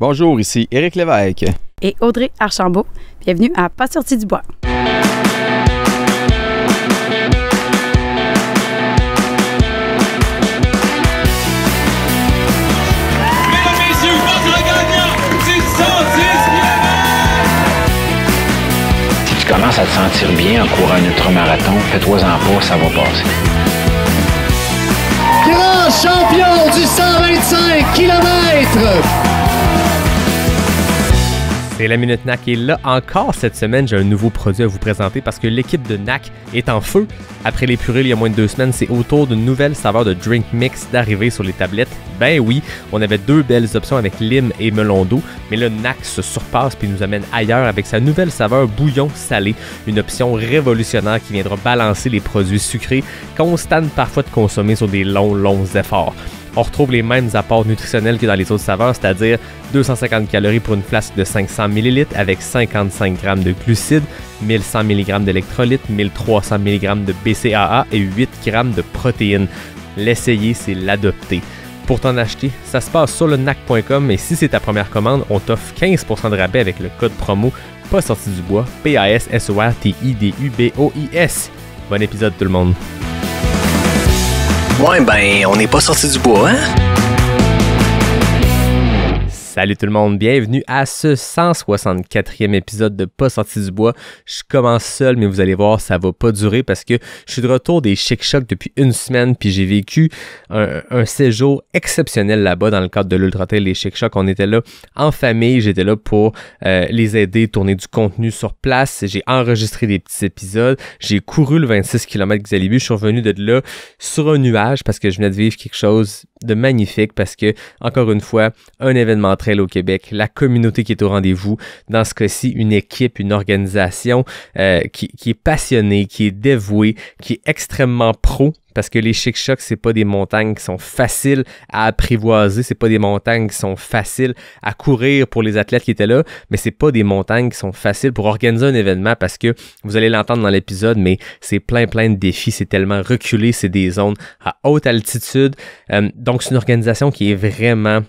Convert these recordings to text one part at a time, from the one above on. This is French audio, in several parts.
Bonjour, ici Éric Lévesque. Et Audrey Archambault. Bienvenue à Pas sorti du bois. Si tu commences à te sentir bien en courant un ultramarathon, fais-toi-en pas, ça va passer. Grand champion du 125 km! C'est la Minute NAC et là encore cette semaine, j'ai un nouveau produit à vous présenter parce que l'équipe de NAC est en feu. Après les purées il y a moins de 2 semaines, c'est au tour d'une nouvelle saveur de drink mix d'arriver sur les tablettes. Ben oui, on avait 2 belles options avec lime et melon d'eau, mais le NAC se surpasse puis nous amène ailleurs avec sa nouvelle saveur bouillon salé, une option révolutionnaire qui viendra balancer les produits sucrés qu'on se tanne parfois de consommer sur des longs efforts. On retrouve les mêmes apports nutritionnels que dans les autres saveurs, c'est-à-dire 250 calories pour une flasque de 500 ml avec 55 g de glucides, 1100 mg d'électrolytes, 1300 mg de BCAA et 8 g de protéines. L'essayer, c'est l'adopter. Pour t'en acheter, ça se passe sur le nac.com et si c'est ta première commande, on t'offre 15% de rabais avec le code promo Pas sorti du bois, PASSORTIDUBOIS. Bon épisode tout le monde. Ouais, ben, on n'est pas sorti du bois, hein? Salut tout le monde, bienvenue à ce 164e épisode de Pas sorti du bois. Je commence seul, mais vous allez voir, ça va pas durer parce que je suis de retour des Chic Chocs depuis une semaine, puis j'ai vécu un séjour exceptionnel là-bas dans le cadre de l'Ultra Trail des Chic Chocs. On était là en famille, j'étais là pour les aider, tourner du contenu sur place. J'ai enregistré des petits épisodes, j'ai couru le 26 km que vous avez vu, je suis revenu de là sur un nuage parce que je venais de vivre quelque chose de magnifique parce que, encore une fois, un événement trail au Québec, la communauté qui est au rendez-vous, dans ce cas-ci, une équipe, une organisation qui est passionnée, qui est dévouée, qui est extrêmement pro. Parce que les Chic Chocs, c'est pas des montagnes qui sont faciles à apprivoiser, c'est pas des montagnes qui sont faciles à courir pour les athlètes qui étaient là, mais c'est pas des montagnes qui sont faciles pour organiser un événement parce que vous allez l'entendre dans l'épisode, mais c'est plein de défis, c'est tellement reculé, c'est des zones à haute altitude. Donc c'est une organisation qui est vraiment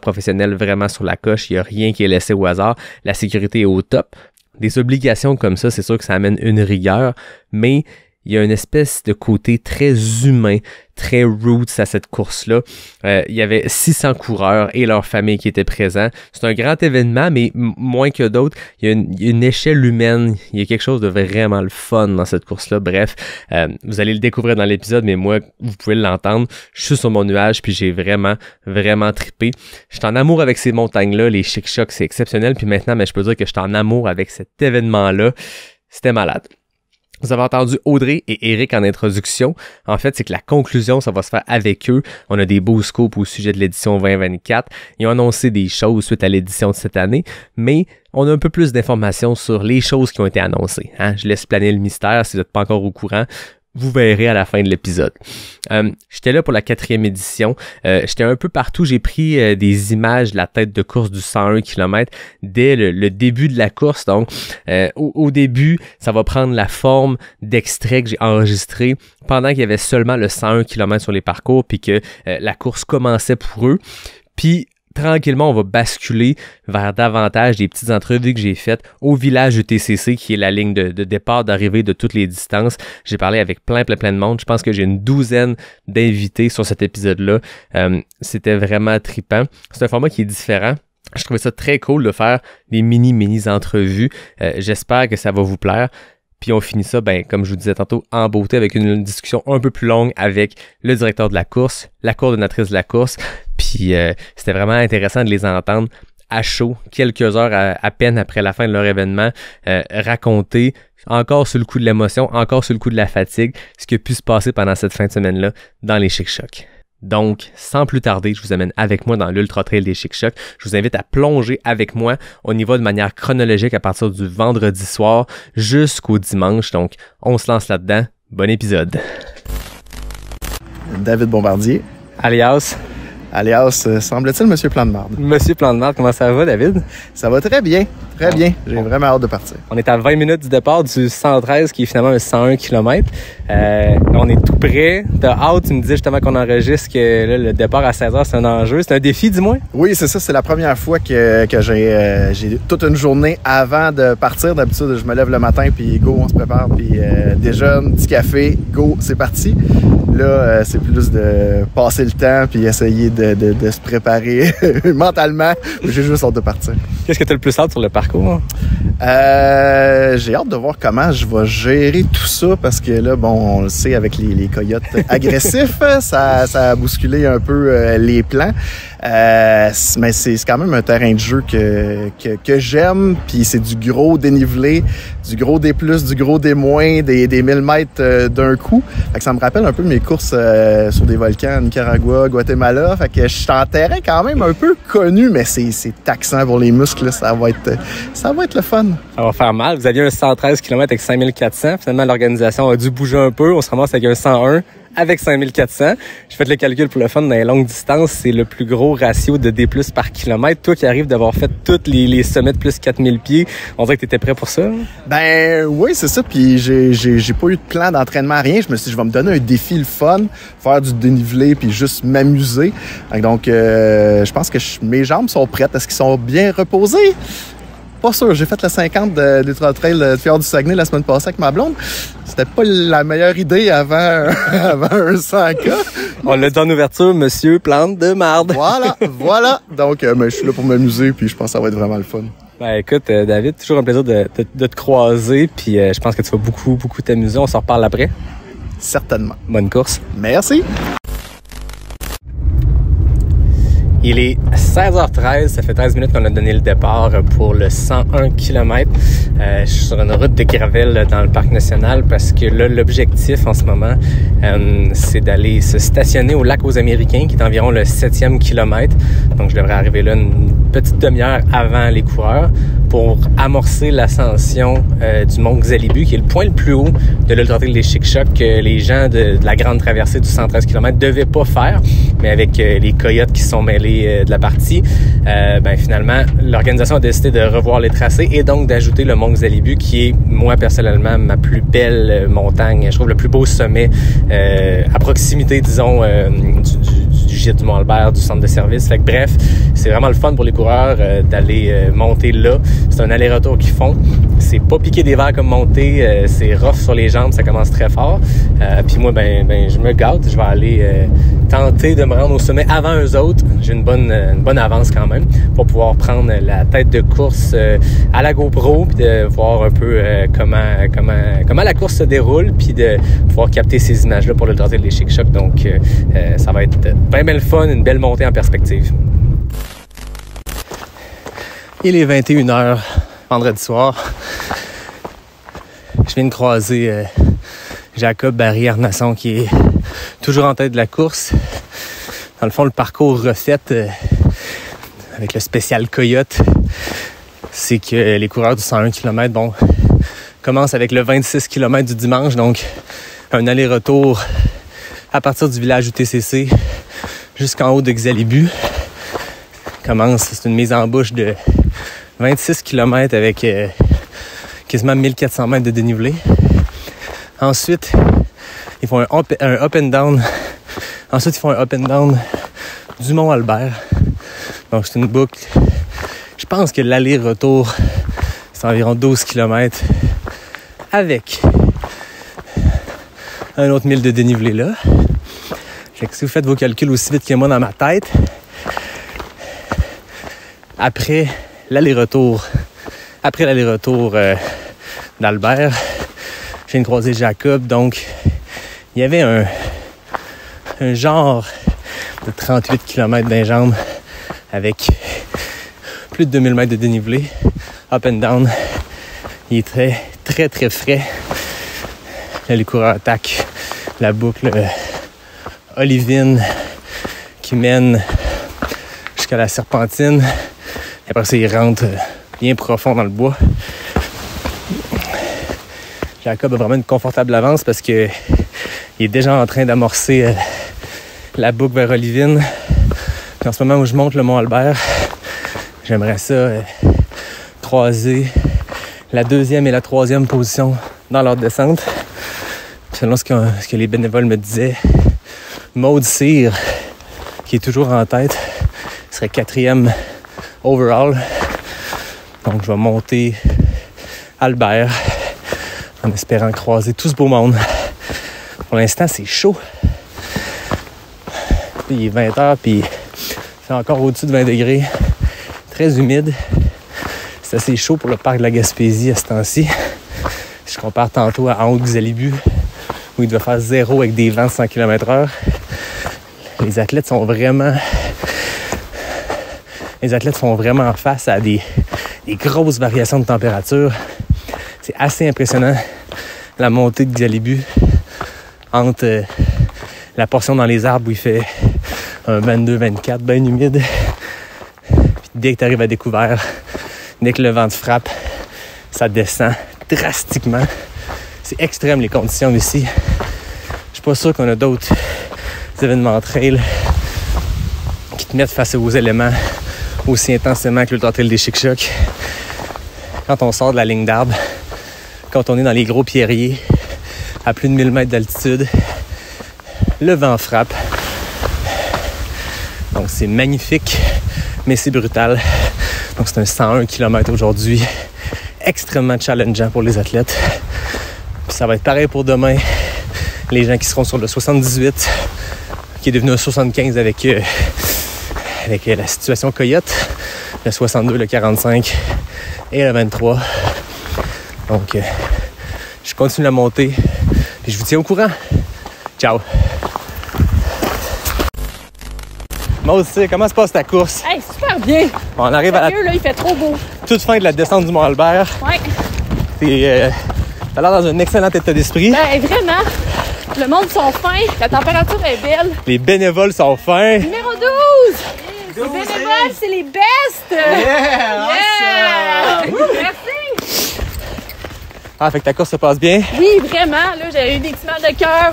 professionnelle, vraiment sur la coche, il n'y a rien qui est laissé au hasard, la sécurité est au top. Des obligations comme ça, c'est sûr que ça amène une rigueur, mais il y a une espèce de côté très humain, très roots à cette course-là. Il y avait 600 coureurs et leurs familles qui étaient présents. C'est un grand événement, mais moins que d'autres, il y a une échelle humaine. Il y a quelque chose de vraiment le fun dans cette course-là. Bref, vous allez le découvrir dans l'épisode, mais moi, vous pouvez l'entendre. Je suis sur mon nuage, puis j'ai vraiment trippé. Je suis en amour avec ces montagnes-là. Les Chic Chocs, c'est exceptionnel. Puis maintenant, mais je peux dire que je suis en amour avec cet événement-là. C'était malade. Vous avez entendu Audrey et Éric en introduction. En fait, c'est que la conclusion, ça va se faire avec eux. On a des beaux scoops au sujet de l'édition 2024. Ils ont annoncé des choses suite à l'édition de cette année, mais on a un peu plus d'informations sur les choses qui ont été annoncées. Je laisse planer le mystère si vous n'êtes pas encore au courant. Vous verrez à la fin de l'épisode. J'étais là pour la 4e édition. J'étais un peu partout. J'ai pris des images de la tête de course du 101 km dès le début de la course. Donc, au début, ça va prendre la forme d'extraits que j'ai enregistrés pendant qu'il y avait seulement le 101 km sur les parcours puis que la course commençait pour eux. Puis, tranquillement, on va basculer vers davantage des petites entrevues que j'ai faites au village UTCC, qui est la ligne de départ, d'arrivée de toutes les distances. J'ai parlé avec plein de monde. Je pense que j'ai une douzaine d'invités sur cet épisode-là. C'était vraiment trippant. C'est un format qui est différent. Je trouvais ça très cool de faire des mini-entrevues. J'espère que ça va vous plaire. Puis on finit ça, comme je vous disais tantôt, en beauté avec une discussion un peu plus longue avec le directeur de la course, la coordonnatrice de la course. Puis c'était vraiment intéressant de les entendre à chaud, quelques heures à peine après la fin de leur événement, raconter encore sur le coup de l'émotion, encore sur le coup de la fatigue, ce qui a pu se passer pendant cette fin de semaine-là dans les Chic Chocs. Donc, sans plus tarder, je vous amène avec moi dans l'Ultra Trail des Chic Chocs. Je vous invite à plonger avec moi. On y va de manière chronologique à partir du vendredi soir jusqu'au dimanche. Donc, on se lance là-dedans. Bon épisode. David Bombardier. Alias alias, semble-t-il, Monsieur Plan de Marde. Monsieur Plan de Marde, comment ça va, David? Ça va très bien, très bien. J'ai vraiment hâte de partir. On est à 20 minutes du départ du 113, qui est finalement un 101 km. On est tout près. T'as hâte, tu me disais justement qu'on enregistre que là, le départ à 16h, c'est un enjeu. C'est un défi, dis-moi? Oui, c'est ça. C'est la première fois que j'ai toute une journée avant de partir. D'habitude, je me lève le matin, puis go, on se prépare, puis déjeune, petit café, go, c'est parti. Là, c'est plus de passer le temps, puis essayer de se préparer mentalement. J'ai juste hâte de partir. Qu'est-ce que tu as le plus hâte sur le parcours? J'ai hâte de voir comment je vais gérer tout ça, parce que là, bon, on le sait, avec les coyotes agressifs, ça a bousculé un peu les plans. Mais c'est quand même un terrain de jeu que j'aime, puis c'est du gros dénivelé, du gros des plus, du gros des moins, des 1000 mètres d'un coup. Fait que ça me rappelle un peu mes courses sur des volcans, Nicaragua, Guatemala. Fait que je suis en terrain quand même un peu connu, mais c'est taxant pour les muscles, là. Ça va être le fun. Ça va faire mal. Vous aviez un 113 km avec 5400. Finalement, l'organisation a dû bouger un peu. On se ramasse avec un 101 avec 5400. Je fais le calcul pour le fun. Dans les longues distances, c'est le plus gros ratio de D+ par kilomètre. Toi qui arrives d'avoir fait tous les sommets de plus 4000 pieds, on dirait que tu étais prêt pour ça? Ben oui, c'est ça. Puis j'ai pas eu de plan d'entraînement, rien. Je me suis dit, je vais me donner un défi, le fun, faire du dénivelé puis juste m'amuser. Donc, je pense que mes jambes sont prêtes. Est-ce qu'ils sont bien reposées? Pas sûr. J'ai fait le 50 d'Ultra Trail de Fjord du Saguenay la semaine passée avec ma blonde. C'était pas la meilleure idée avant un 100K. On l'a dit en ouverture, Monsieur Plante de Marde. Voilà. Donc, je suis là pour m'amuser, puis je pense que ça va être vraiment le fun. Ben écoute, David, toujours un plaisir de te croiser, puis je pense que tu vas beaucoup t'amuser. On s'en reparle après. Certainement. Bonne course. Merci. Il est 16h13, ça fait 13 minutes qu'on a donné le départ pour le 101 km. Je suis sur une route de gravel dans le parc national parce que là, l'objectif en ce moment, c'est d'aller se stationner au lac aux Américains, qui est environ le 7e kilomètre. Donc, je devrais arriver là une petite demi-heure avant les coureurs pour amorcer l'ascension du mont Xalibu, qui est le point le plus haut de l'Ultra Trail des Chic-Chocs que les gens de la grande traversée du 113 km devaient pas faire. Mais avec les coyotes qui sont mêlés de la partie, finalement, l'organisation a décidé de revoir les tracés et donc d'ajouter le mont Xalibu, qui est, moi, personnellement, ma plus belle montagne. Je trouve le plus beau sommet à proximité, disons, du gîte du Mont-Albert, du centre de service. Fait que, bref, c'est vraiment le fun pour les coureurs d'aller monter là. C'est un aller-retour qu'ils font. C'est pas piquer des verres comme monter, c'est rough sur les jambes, ça commence très fort. Puis moi, je me gâte. Je vais aller tenter de me rendre au sommet avant eux autres. J'ai une bonne avance quand même pour pouvoir prendre la tête de course à la GoPro, puis de voir un peu comment la course se déroule, puis de pouvoir capter ces images-là pour le Ultra Trail des Chic-Chocs. Donc, ça va être bien le fun, une belle montée en perspective. Il est 21h, vendredi soir. Je viens de croiser Jacob Barry-Arnasson, qui est toujours en tête de la course. Dans le fond, le parcours recette avec le spécial Coyote, c'est que les coureurs du 101 km commencent avec le 26 km du dimanche, donc un aller-retour à partir du village UTCC jusqu'en haut de Xalibu. C'est une mise en bouche de 26 km avec quasiment 1400 mètres de dénivelé. Ensuite, ils font un up and down. Ensuite, ils font un up and down du Mont-Albert. Donc, c'est une boucle. Je pense que l'aller-retour, c'est environ 12 km avec un autre 1000 de dénivelé là. Fait que si vous faites vos calculs aussi vite que moi dans ma tête, après l'aller-retour d'Albert, je viens de croiser Jacob, donc il y avait un genre de 38 km d'un jambe avec plus de 2000 mètres de dénivelé, up and down. Il est très, très, très frais. Là, les coureurs attaquent la boucle olivine qui mène jusqu'à la Serpentine. Et après ça, ils rentrent bien profond dans le bois. Jacob a vraiment une confortable avance parce que il est déjà en train d'amorcer la boucle vers Olivine. en ce moment où je monte le Mont-Albert, j'aimerais ça croiser la 2e et la 3e position dans leur descente. Selon ce que les bénévoles me disaient, Maud Cyr, qui est toujours en tête, serait 4e overall. Donc je vais monter Albert en espérant croiser tout ce beau monde. Pour l'instant, c'est chaud. Il est 20h, puis il fait encore au-dessus de 20 degrés. Très humide. C'est assez chaud pour le parc de la Gaspésie à ce temps-ci. Si je compare tantôt à en haut de Xalibu, où il devait faire 0 avec des vents de 100 km/h. Les athlètes font vraiment face à des grosses variations de température. C'est assez impressionnant, la montée de Xalibu entre la portion dans les arbres où il fait un 22-24, bien humide. Puis dès que tu arrives à découvert, dès que le vent te frappe, ça descend drastiquement. C'est extrême les conditions ici. Je suis pas sûr qu'on a d'autres événements trail qui te mettent face aux éléments aussi intensément que l'Ultra Trail des Chic-Chocs. Quand on sort de la ligne d'arbre, quand on est dans les gros pierriers, à plus de 1000 mètres d'altitude, le vent frappe. Donc c'est magnifique, mais c'est brutal. Donc c'est un 101 km aujourd'hui, extrêmement challengeant pour les athlètes. Puis ça va être pareil pour demain. Les gens qui seront sur le 78, qui est devenu un 75 avec la situation Coyote, le 62, le 45 et le 23. Donc, je continue la montée et je vous tiens au courant. Ciao! Maud, comment se passe ta course? Hey, super bien! On arrive à la là, il fait trop beau. toute fin de la descente du Mont-Albert. Ouais. T'as l'air dans un excellent état d'esprit. Ben, vraiment. Le monde sont fins. La température est belle. Les bénévoles sont fins. Numéro 12! Les bénévoles, c'est les best! Yeah! Merci! Ah, fait que ta course se passe bien? Oui, vraiment. Là, j'ai eu des petits mal de cœur,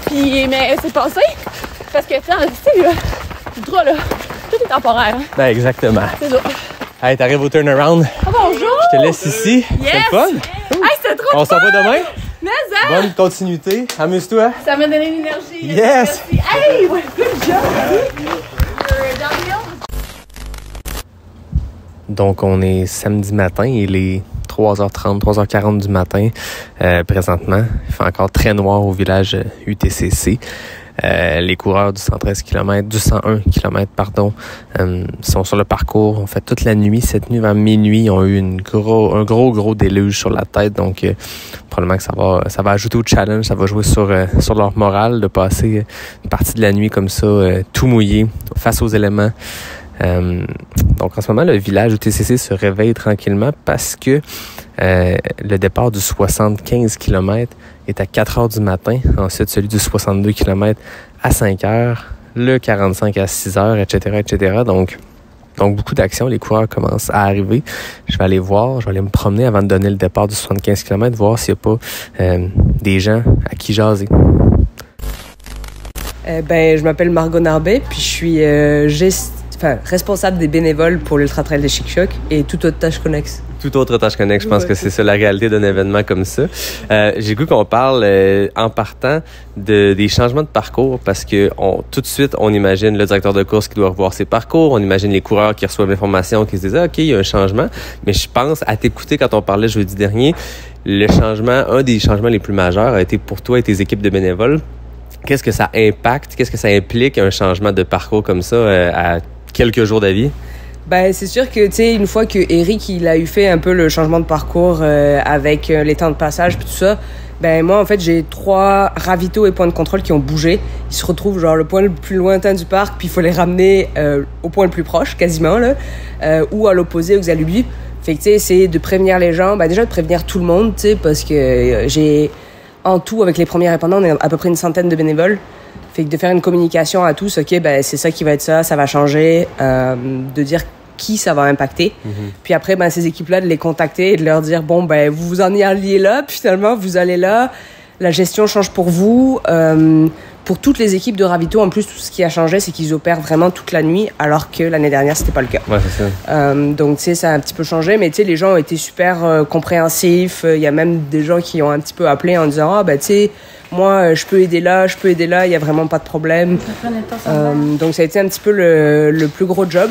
mais c'est passé. Parce que, tu sais, là, l'ultra, là, tout est temporaire. Hein? Ben, exactement. C'est ça. Hey, t'arrives au turnaround. Oh, bonjour! Je te laisse ici. Yes! C'est le fun. Hey, c'est trop On s'en va demain? Mais ça! Bonne continuité. Amuse-toi. Ça m'a donné l'énergie. Yes! Merci. Hey, ouais, good job! Donc, on est samedi matin, il est 3h30, 3h40 du matin présentement. Il fait encore très noir au village UTCC. Les coureurs du 113 km, du 101 km, sont sur le parcours. On fait toute la nuit. Cette nuit, vers minuit, ils ont eu un gros déluge sur la tête. Donc, probablement que ça va ajouter au challenge. Ça va jouer sur leur morale de passer une partie de la nuit comme ça, tout mouillé, face aux éléments. Donc en ce moment, le village UTCC se réveille tranquillement parce que le départ du 75 km est à 4 heures du matin. Ensuite, celui du 62 km à 5 heures, le 45 à 6 heures, etc. Donc beaucoup d'actions. Les coureurs commencent à arriver. Je vais aller voir, je vais aller me promener avant de donner le départ du 75 km, voir s'il n'y a pas des gens à qui jaser. Je m'appelle Margot Narbet, puis je suis responsable des bénévoles pour l'Ultra Trail des Chic-Chocs et toute autre tâche connexe. Toute autre tâche connexe, je pense que c'est ça la réalité d'un événement comme ça. J'ai goût qu'on parle en partant des changements de parcours parce que tout de suite, on imagine le directeur de course qui doit revoir ses parcours, on imagine les coureurs qui reçoivent l'information, qui se disent « OK, il y a un changement ». Mais je pense, à t'écouter quand on parlait jeudi dernier, un des changements les plus majeurs a été pour toi et tes équipes de bénévoles. Qu'est-ce que ça impacte? Qu'est-ce que ça implique un changement de parcours comme ça à quelques jours d'avis? Ben, c'est sûr que, tu sais, une fois que Eric, il a eu fait un peu le changement de parcours avec les temps de passage puis tout ça, ben moi, en fait, j'ai 3 ravitaux et points de contrôle qui ont bougé. Ils se retrouvent, genre, le point le plus lointain du parc, puis il faut les ramener au point le plus proche, quasiment, là, ou à l'opposé, au Xalibu. Fait que, tu sais, c'est de prévenir les gens, ben déjà de prévenir tout le monde, tu sais, parce que en tout, avec les premiers répondants, on est à peu près une centaine de bénévoles. Fait que de faire une communication à tous, OK, ben c'est ça qui va être ça va changer, de dire qui ça va impacter. Mm-hmm. Puis après, ben ces équipes-là, de les contacter et de leur dire, bon, ben vous en y alliez là, puis finalement, vous allez là, la gestion change pour vous, pour toutes les équipes de ravito, en plus, tout ce qui a changé, c'est qu'ils opèrent vraiment toute la nuit, alors que l'année dernière, c'était pas le cas. Ouais, c'est ça. Donc, tu sais, ça a un petit peu changé, mais tu sais, les gens ont été super compréhensifs. Il y a même des gens qui ont un petit peu appelé en disant, tu sais, moi, je peux aider là, il y a vraiment pas de problème. Donc, ça a été un petit peu le plus gros job.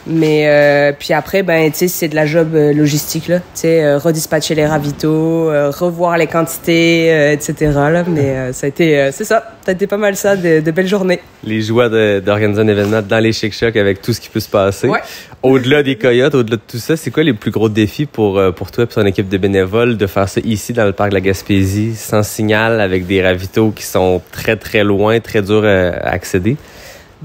Mais puis après, tu sais, c'est de la job logistique, là. Tu sais, redispatcher les ravitaux, revoir les quantités, etc. Là. Mais ça a été pas mal ça, de belles journées. Les joies d'organiser un événement dans les Chic Chocs avec tout ce qui peut se passer. Ouais. Au-delà des coyotes, au-delà de tout ça, c'est quoi les plus gros défis pour toi et pour ton équipe de bénévoles de faire ça ici dans le parc de la Gaspésie, sans signal, avec des ravitaux qui sont très, très loin, très durs à accéder?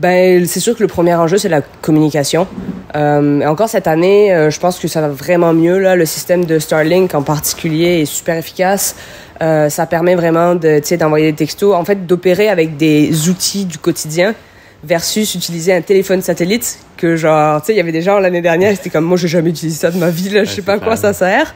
C'est sûr que le premier enjeu, c'est la communication. Et encore cette année, je pense que ça va vraiment mieux, là. Le système de Starlink en particulier est super efficace. Ça permet vraiment d'envoyer des textos, en fait, d'opérer avec des outils du quotidien versus utiliser un téléphone satellite que genre, tu sais, il y avait des gens l'année dernière, c'était comme moi, j'ai jamais utilisé ça de ma vie, là, je sais pas à quoi ça sert.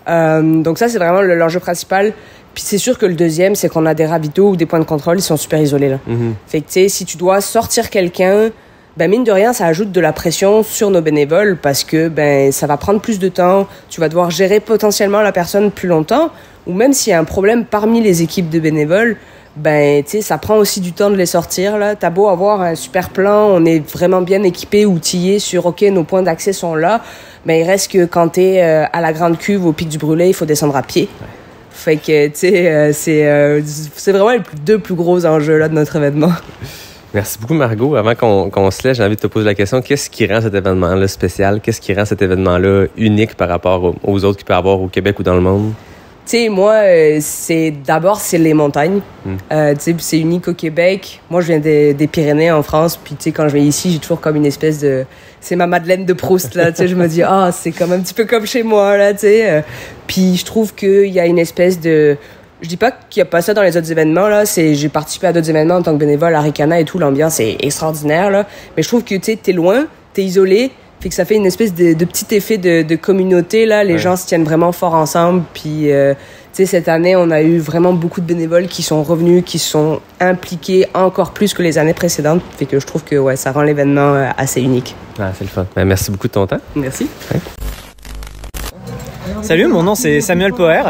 Donc ça, c'est vraiment l'enjeu principal. Puis c'est sûr que le deuxième, c'est qu'on a des ravitaux ou des points de contrôle, ils sont super isolés, là. Fait que, tu sais, si tu dois sortir quelqu'un, mine de rien, ça ajoute de la pression sur nos bénévoles parce que, ça va prendre plus de temps. Tu vas devoir gérer potentiellement la personne plus longtemps. Ou même s'il y a un problème parmi les équipes de bénévoles, tu sais, ça prend aussi du temps de les sortir, là. T'as beau avoir un super plan, on est vraiment bien équipés, outillés sur, OK, nos points d'accès sont là. Mais il reste que quand t'es à la grande cuve, au pic du brûlé, il faut descendre à pied. Ouais. Fait que, tu sais, c'est vraiment les deux plus gros enjeux là, de notre événement. Merci beaucoup, Margot. Avant qu'on se laisse, j'ai envie de te poser la question. Qu'est-ce qui rend cet événement-là spécial? Qu'est-ce qui rend cet événement-là unique par rapport aux autres qu'il peut y avoir au Québec ou dans le monde? Tu sais, moi, c'est les montagnes. Tu sais, c'est unique au Québec. Moi, je viens des Pyrénées en France. Puis, tu sais, quand je viens ici, j'ai toujours comme une espèce de... C'est ma Madeleine de Proust, là. Tu sais, je me dis, c'est comme un petit peu comme chez moi, là, tu sais. Puis, je trouve qu'il y a une espèce de... Je dis pas qu'il y a pas ça dans les autres événements, là. J'ai participé à d'autres événements en tant que bénévole à Ricana et tout. L'ambiance est extraordinaire, là. Mais je trouve que, tu sais, t'es loin, t'es isolé. Fait que ça fait une espèce de petit effet de communauté, là. Les gens se tiennent vraiment fort ensemble. Puis, tu sais, cette année, on a eu vraiment beaucoup de bénévoles qui sont revenus, qui sont impliqués encore plus que les années précédentes. Fait que je trouve que, ça rend l'événement assez unique. Ah, c'est le fun. Merci beaucoup de ton temps. Merci. Ouais. Salut, mon nom c'est Samuel Poher.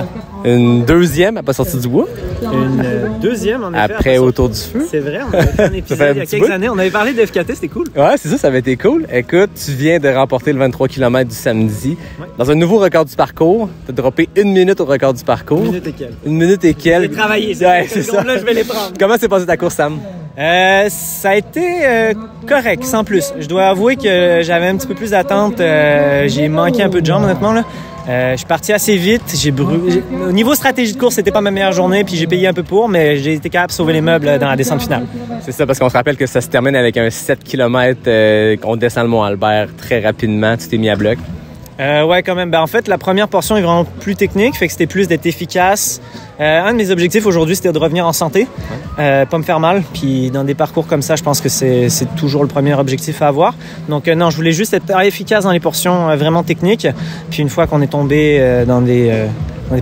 Une deuxième à pas sortir du bois. Une deuxième, en effet. Après Autour du feu. C'est vrai, on avait fait un épisode il y a quelques années. On avait parlé de FKT, c'était cool. Ouais, c'est ça avait été cool. Écoute, tu viens de remporter le 23 km du samedi. Ouais. Dans un nouveau record du parcours. Tu as droppé 1 minute au record du parcours. 1 minute et quelques. 1 minute et quelques. J'ai travaillé, c'est ça. Là, je vais les prendre. Comment s'est passée ta course, Sam? Ça a été correct, sans plus. Je dois avouer que j'avais un petit peu plus d'attente. J'ai manqué un peu de jambes, honnêtement, là. Je suis parti assez vite. Au niveau stratégie de course, c'était pas ma meilleure journée, puis j'ai payé un peu pour, mais j'ai été capable de sauver les meubles dans la descente finale. C'est ça, parce qu'on se rappelle que ça se termine avec un 7 km. On descend le Mont-Albert très rapidement. Tu t'es mis à bloc. Ouais, quand même. En fait, la première portion est vraiment plus technique, fait que c'était plus d'être efficace. Un de mes objectifs aujourd'hui, c'était de revenir en santé, pas me faire mal. Puis dans des parcours comme ça, je pense que c'est toujours le premier objectif à avoir. Donc non, je voulais juste être efficace dans les portions vraiment techniques. Puis une fois qu'on est tombé dans des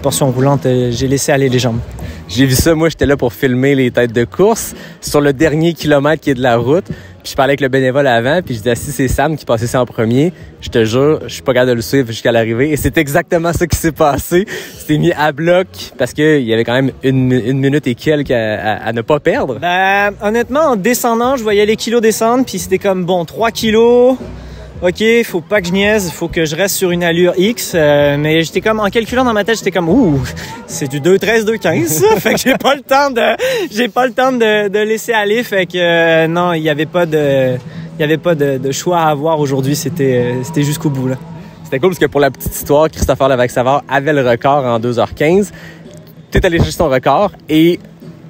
portions roulantes, j'ai laissé aller les jambes. J'ai vu ça, moi j'étais là pour filmer les têtes de course sur le dernier kilomètre qui est de la route. Puis je parlais avec le bénévole avant, puis je disais, si c'est Sam qui passait ça en premier, je te jure, je suis pas capable de le suivre jusqu'à l'arrivée. Et c'est exactement ça qui s'est passé. C'était mis à bloc parce qu'il y avait quand même une minute et quelques à ne pas perdre. Honnêtement, en descendant, je voyais les kilos descendre, puis c'était comme, 3 kilos... OK, faut pas que je niaise, faut que je reste sur une allure X, mais j'étais comme, en calculant dans ma tête, j'étais comme, c'est du 2,13, 2,15, ça, fait que j'ai pas le temps de laisser aller, fait que non, il y avait pas de choix à avoir aujourd'hui, c'était jusqu'au bout, là. C'était cool parce que pour la petite histoire, Christopher Levac-Savard avait le record en 2h15. T'es allé chercher ton record et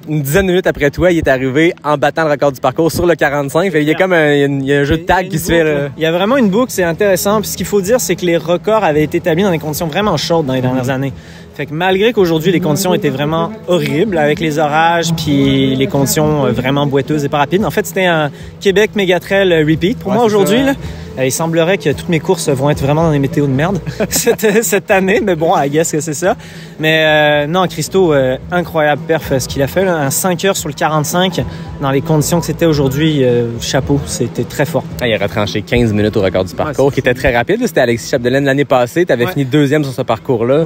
une dizaine de minutes après toi, il est arrivé en battant le record du parcours sur le 45. Il y a comme il y a un jeu de tag qui se fait. Là. Il y a vraiment une boucle, c'est intéressant. Puis ce qu'il faut dire, c'est que les records avaient été établis dans des conditions vraiment chaudes dans les dernières années. Fait que malgré qu'aujourd'hui, les conditions étaient vraiment horribles avec les orages puis les conditions vraiment boiteuses et pas rapides. En fait, c'était un Québec Mégatrail repeat pour moi aujourd'hui. Là. Il semblerait que toutes mes courses vont être vraiment dans des météos de merde cette année, mais bon, I guess que c'est ça. Mais non, Christo, incroyable perf ce qu'il a fait, là, un 5 heures sur le 45 dans les conditions que c'était aujourd'hui, chapeau, c'était très fort. Il a retranché 15 minutes au record du parcours, qui était très rapide. C'était Alexis Chapdelaine l'année passée, tu avais fini deuxième sur ce parcours-là.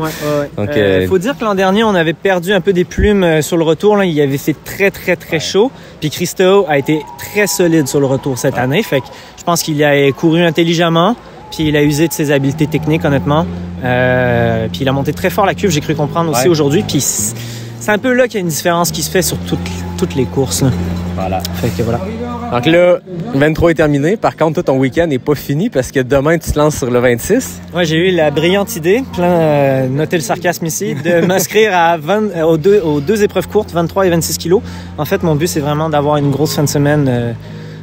Donc, faut dire que l'an dernier, on avait perdu un peu des plumes sur le retour, là. Il avait fait très chaud, puis Christo a été très solide sur le retour cette année, fait que je pense qu'il a couru intelligemment, puis il a usé de ses habiletés techniques, honnêtement. Puis il a monté très fort la cuve, j'ai cru comprendre aussi aujourd'hui. Puis c'est un peu là qu'il y a une différence qui se fait sur toutes les courses, là. Voilà. Fait que voilà. Donc là, le 23 est terminé. Par contre, toi, ton week-end n'est pas fini parce que demain, tu te lances sur le 26. Ouais, j'ai eu la brillante idée, notez le sarcasme ici, de m'inscrire aux deux épreuves courtes, 23 et 26 kilos. En fait, mon but, c'est vraiment d'avoir une grosse fin de semaine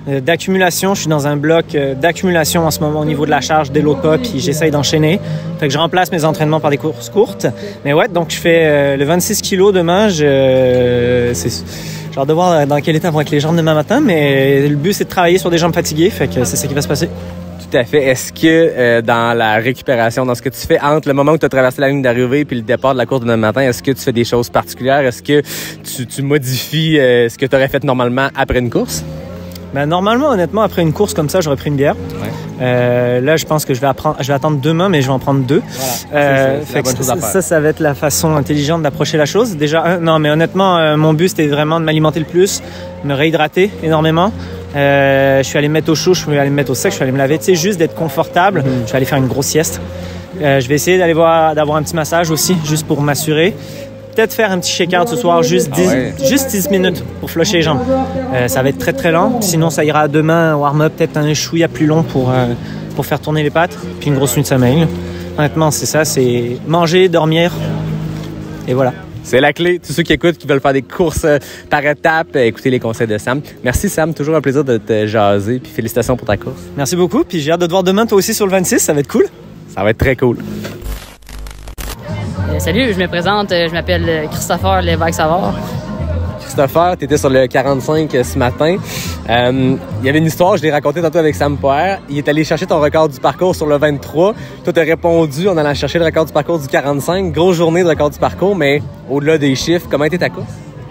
d'accumulation. Je suis dans un bloc d'accumulation en ce moment au niveau de la charge dès l'autre pas, puis j'essaye d'enchaîner. Fait que je remplace mes entraînements par des courses courtes. Mais ouais, donc je fais le 26 kilos demain. J'ai hâte de voir dans quel état vont être les jambes demain matin, mais le but, c'est de travailler sur des jambes fatiguées. Fait que c'est ça qui va se passer. Tout à fait. Est-ce que dans la récupération, dans ce que tu fais entre le moment où tu as traversé la ligne d'arrivée puis le départ de la course demain matin, est-ce que tu fais des choses particulières? Est-ce que tu modifies ce que tu aurais fait normalement après une course? Ben, normalement, honnêtement, après une course comme ça, j'aurais pris une bière. Ouais. Là, je pense que je vais attendre demain, mais je vais en prendre 2. Voilà. Ça va être la façon intelligente d'approcher la chose. Déjà, non, mais honnêtement, mon but, c'était vraiment de m'alimenter le plus, me réhydrater énormément. Je suis allé me mettre au chaud, je suis allé me mettre au sec, je suis allé me laver. Tu sais, juste d'être confortable. Je vais aller faire une grosse sieste. Je vais essayer d'avoir un petit massage aussi, juste pour m'assurer. Peut-être faire un petit shake-out ce soir, juste 10 minutes pour flusher les jambes. Ça va être très lent. Sinon, ça ira demain, warm-up, peut-être un chouïa plus long pour faire tourner les pattes. Puis une grosse nuit de sommeil. Honnêtement, c'est ça, c'est manger, dormir. Et voilà. C'est la clé. Tous ceux qui écoutent, qui veulent faire des courses par étapes, écoutez les conseils de Sam. Merci Sam, toujours un plaisir de te jaser. Puis félicitations pour ta course. Merci beaucoup. Puis j'ai hâte de te voir demain, toi aussi, sur le 26. Ça va être cool. Ça va être très cool. Salut, je me présente, je m'appelle Christopher Lévesque-Savard. Christopher, tu étais sur le 45 ce matin. Il y avait une histoire, je l'ai racontée tantôt avec Sam Poher. Il est allé chercher ton record du parcours sur le 23. Toi, tu as répondu en allant chercher le record du parcours du 45. Grosse journée de record du parcours, mais au-delà des chiffres, comment était ta course?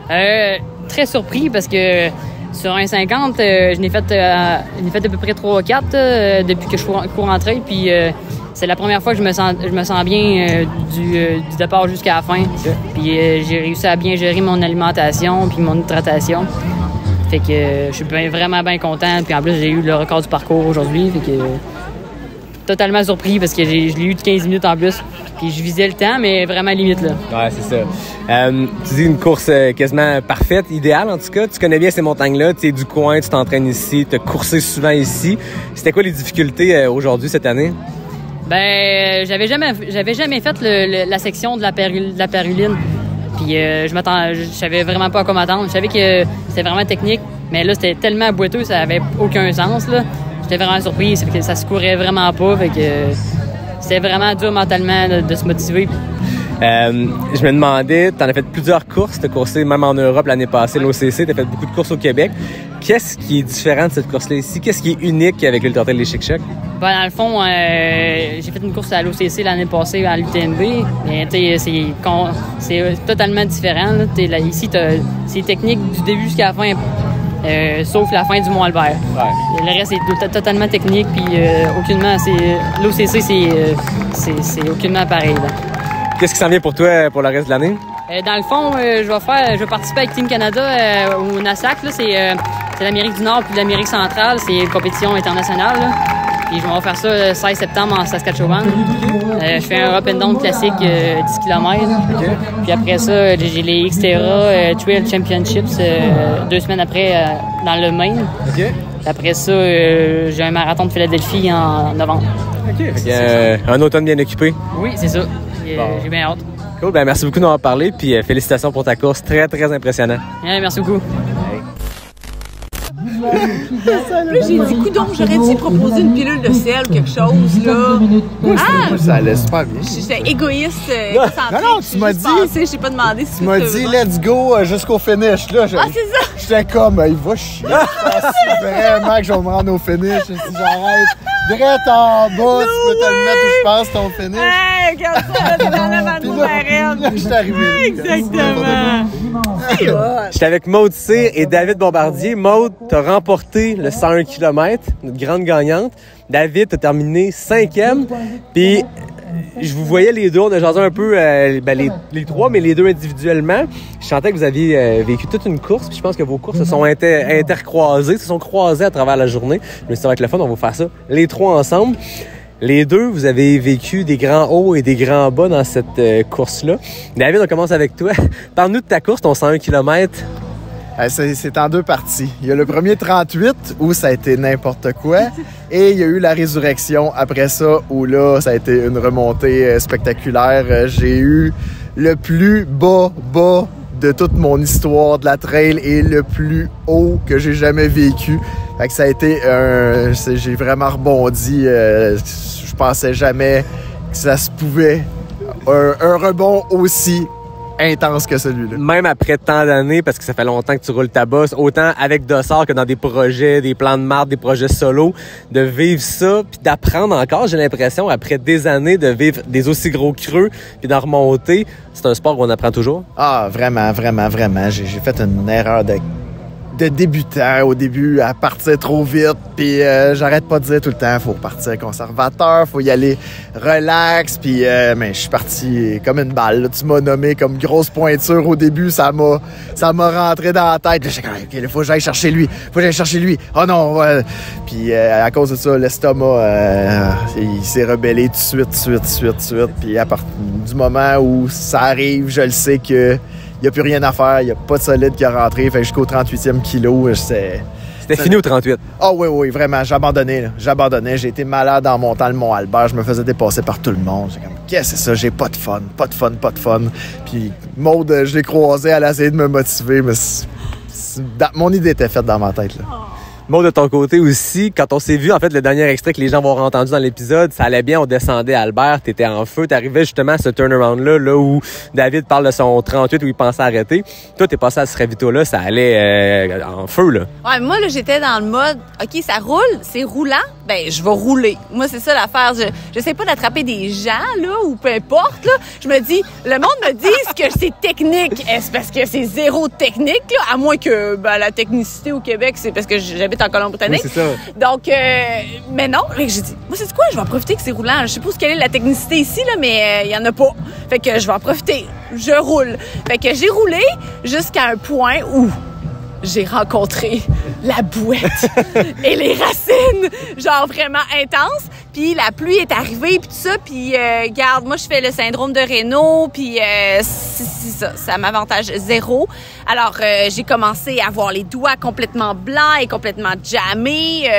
Très surpris parce que sur un 50, je n'ai fait à peu près 3 ou 4 depuis que je cours en trail. Puis c'est la première fois que je me sens bien du départ jusqu'à la fin. Okay. Puis j'ai réussi à bien gérer mon alimentation puis mon hydratation. Fait que je suis vraiment bien content. Puis en plus, j'ai eu le record du parcours aujourd'hui. Fait que totalement surpris parce que je l'ai eu de 15 minutes en plus. Puis je visais le temps, mais vraiment limite là. Ouais, c'est ça. Tu dis une course quasiment parfaite, idéale en tout cas. Tu connais bien ces montagnes-là. Tu es du coin, tu t'entraînes ici, tu as coursé souvent ici. C'était quoi les difficultés aujourd'hui cette année? Ben, j'avais jamais fait la section de la Péruline. Puis je savais vraiment pas à quoi m'attendre. Je savais que c'était vraiment technique, mais là c'était tellement boiteux, ça avait aucun sens là. J'étais vraiment surpris, c'est que ça se courait vraiment pas, fait que c'était vraiment dur mentalement de se motiver. Je me demandais, tu en as fait plusieurs courses, tu as coursé même en Europe l'année passée, l'OCC, tu as fait beaucoup de courses au Québec. Qu'est-ce qui est différent de cette course-là ici? Qu'est-ce qui est unique avec l'Ultra Trail des Chic-Chocs? Ben, dans le fond, j'ai fait une course à l'OCC l'année passée à l'UTMB. Mais c'est totalement différent. Là. Ici, c'est technique du début jusqu'à la fin, sauf la fin du Mont-Albert. Ouais. Le reste est totalement technique, puis aucunement, l'OCC, c'est aucunement pareil. Là. Qu'est-ce qui s'en vient pour toi pour le reste de l'année? Dans le fond, je vais participer avec Team Canada au NASAC. Là, c'est l'Amérique du Nord puis l'Amérique centrale. C'est une compétition internationale. Là. Puis je vais faire ça le 16 septembre en Saskatchewan. Je fais un up and down classique 10 km. Okay. Puis après ça, j'ai les Xterra Trail Championships 2 semaines après dans le Maine. Okay. Après ça, j'ai un marathon de Philadelphie en novembre. OK. Un automne bien occupé. Oui, c'est ça. J'ai bien hâte. Cool. Ben, merci beaucoup d'avoir parlé. Puis félicitations pour ta course. Très, très impressionnant. Merci beaucoup. Là, j'ai dit, coudonc, j'aurais dû proposer une pilule de sel ou quelque chose, là. Moi, ça allait super bien. J'étais égoïste. Non, tu m'as dit. Je t'ai pas demandé si tu m'as dit, let's go jusqu'au finish, là. Ah, c'est ça. J'étais comme, il va chier. Vraiment que je vais me rendre au finish. Si j'arrête. Direct en bas, tu peux te le mettre où je pense ton finish. Hey, regarde ça, là, t'es dans l'avant de ma reine. Je suis arrivé là. Exactement. J'étais avec Maude Cyr et David Bombardier. Maude, t'as remporté le 101 km, notre grande gagnante. David, t'as terminé 5e. Puis, je vous voyais les deux, on a jasé un peu, les trois, mais les deux individuellement. Je sentais que vous aviez vécu toute une course, puis je pense que vos courses se sont intercroisées, se sont croisées à travers la journée. Je me suis dit, ça va être le fun, on va faire ça les trois ensemble. Les deux, vous avez vécu des grands hauts et des grands bas dans cette course-là. David, on commence avec toi. Parle-nous de ta course, ton 101 km. C'est en deux parties. Il y a le premier 38 où ça a été n'importe quoi et il y a eu la résurrection après ça où là, ça a été une remontée spectaculaire. J'ai eu le plus bas de toute mon histoire de la trail et le plus haut que j'ai jamais vécu. Fait que ça a été j'ai vraiment rebondi. Je pensais jamais que ça se pouvait. Un rebond aussi intense que celui-là. Même après tant d'années, parce que ça fait longtemps que tu roules ta bosse, autant avec Dossard que dans des projets, des plans de marde, des projets solo, de vivre ça, puis d'apprendre encore, j'ai l'impression, après des années, de vivre des aussi gros creux, puis d'en remonter. C'est un sport où on apprend toujours? Ah, vraiment, vraiment, vraiment. J'ai fait une erreur de débutant au début à partir trop vite, puis j'arrête pas de dire tout le temps, faut partir conservateur, faut y aller relax, puis mais je suis parti comme une balle. Là. Tu m'as nommé comme grosse pointure au début, ça m'a rentré dans la tête. J'ai dit, OK, faut que j'aille chercher lui, oh non, puis à cause de ça, l'estomac, il s'est rebellé tout de suite, puis à partir du moment où ça arrive, je le sais que il n'y a plus rien à faire, il n'y a pas de solide qui a rentré. Fait jusqu'au 38e kilo, C'était fini au 38? Ah oui, vraiment, j'abandonnais. J'ai été malade en montant le Mont-Albert, je me faisais dépasser par tout le monde. J'ai comme, qu'est-ce que c'est ça? J'ai pas de fun. Puis Maude, je l'ai croisée, elle a essayé de me motiver, mais mon idée était faite dans ma tête, là. Maude, de ton côté aussi, quand on s'est vu, en fait, le dernier extrait que les gens vont avoir entendu dans l'épisode, ça allait bien, on descendait à Albert, t'étais en feu, t'arrivais justement à ce turnaround-là, là où David parle de son 38 où il pensait arrêter. Toi, t'es passé à ce ravito-là, ça allait en feu, là. Ouais, moi, là, j'étais dans le mode, OK, ça roule, c'est roulant, ben je vais rouler. Moi, c'est ça l'affaire. J'essaie pas d'attraper des gens, là, ou peu importe, là. Je me dis, le monde me dit que c'est technique. Est-ce parce que c'est zéro technique, là? À moins que la technicité au Québec, c'est parce que j'habite en Colombie-Britannique. Oui, c'est ça. Donc, mais non. J'ai dit, moi, c'est quoi? Je vais en profiter que c'est roulant. Je sais pas quelle est la technicité ici, là, mais il y en a pas. Fait que je vais en profiter. Je roule. Fait que j'ai roulé jusqu'à un point où j'ai rencontré la bouette et les racines, genre vraiment intenses. Puis la pluie est arrivée, puis tout ça. Puis, regarde, moi, je fais le syndrome de Raynaud, puis c'est ça m'avantage zéro. Alors, j'ai commencé à avoir les doigts complètement blancs et complètement jammés,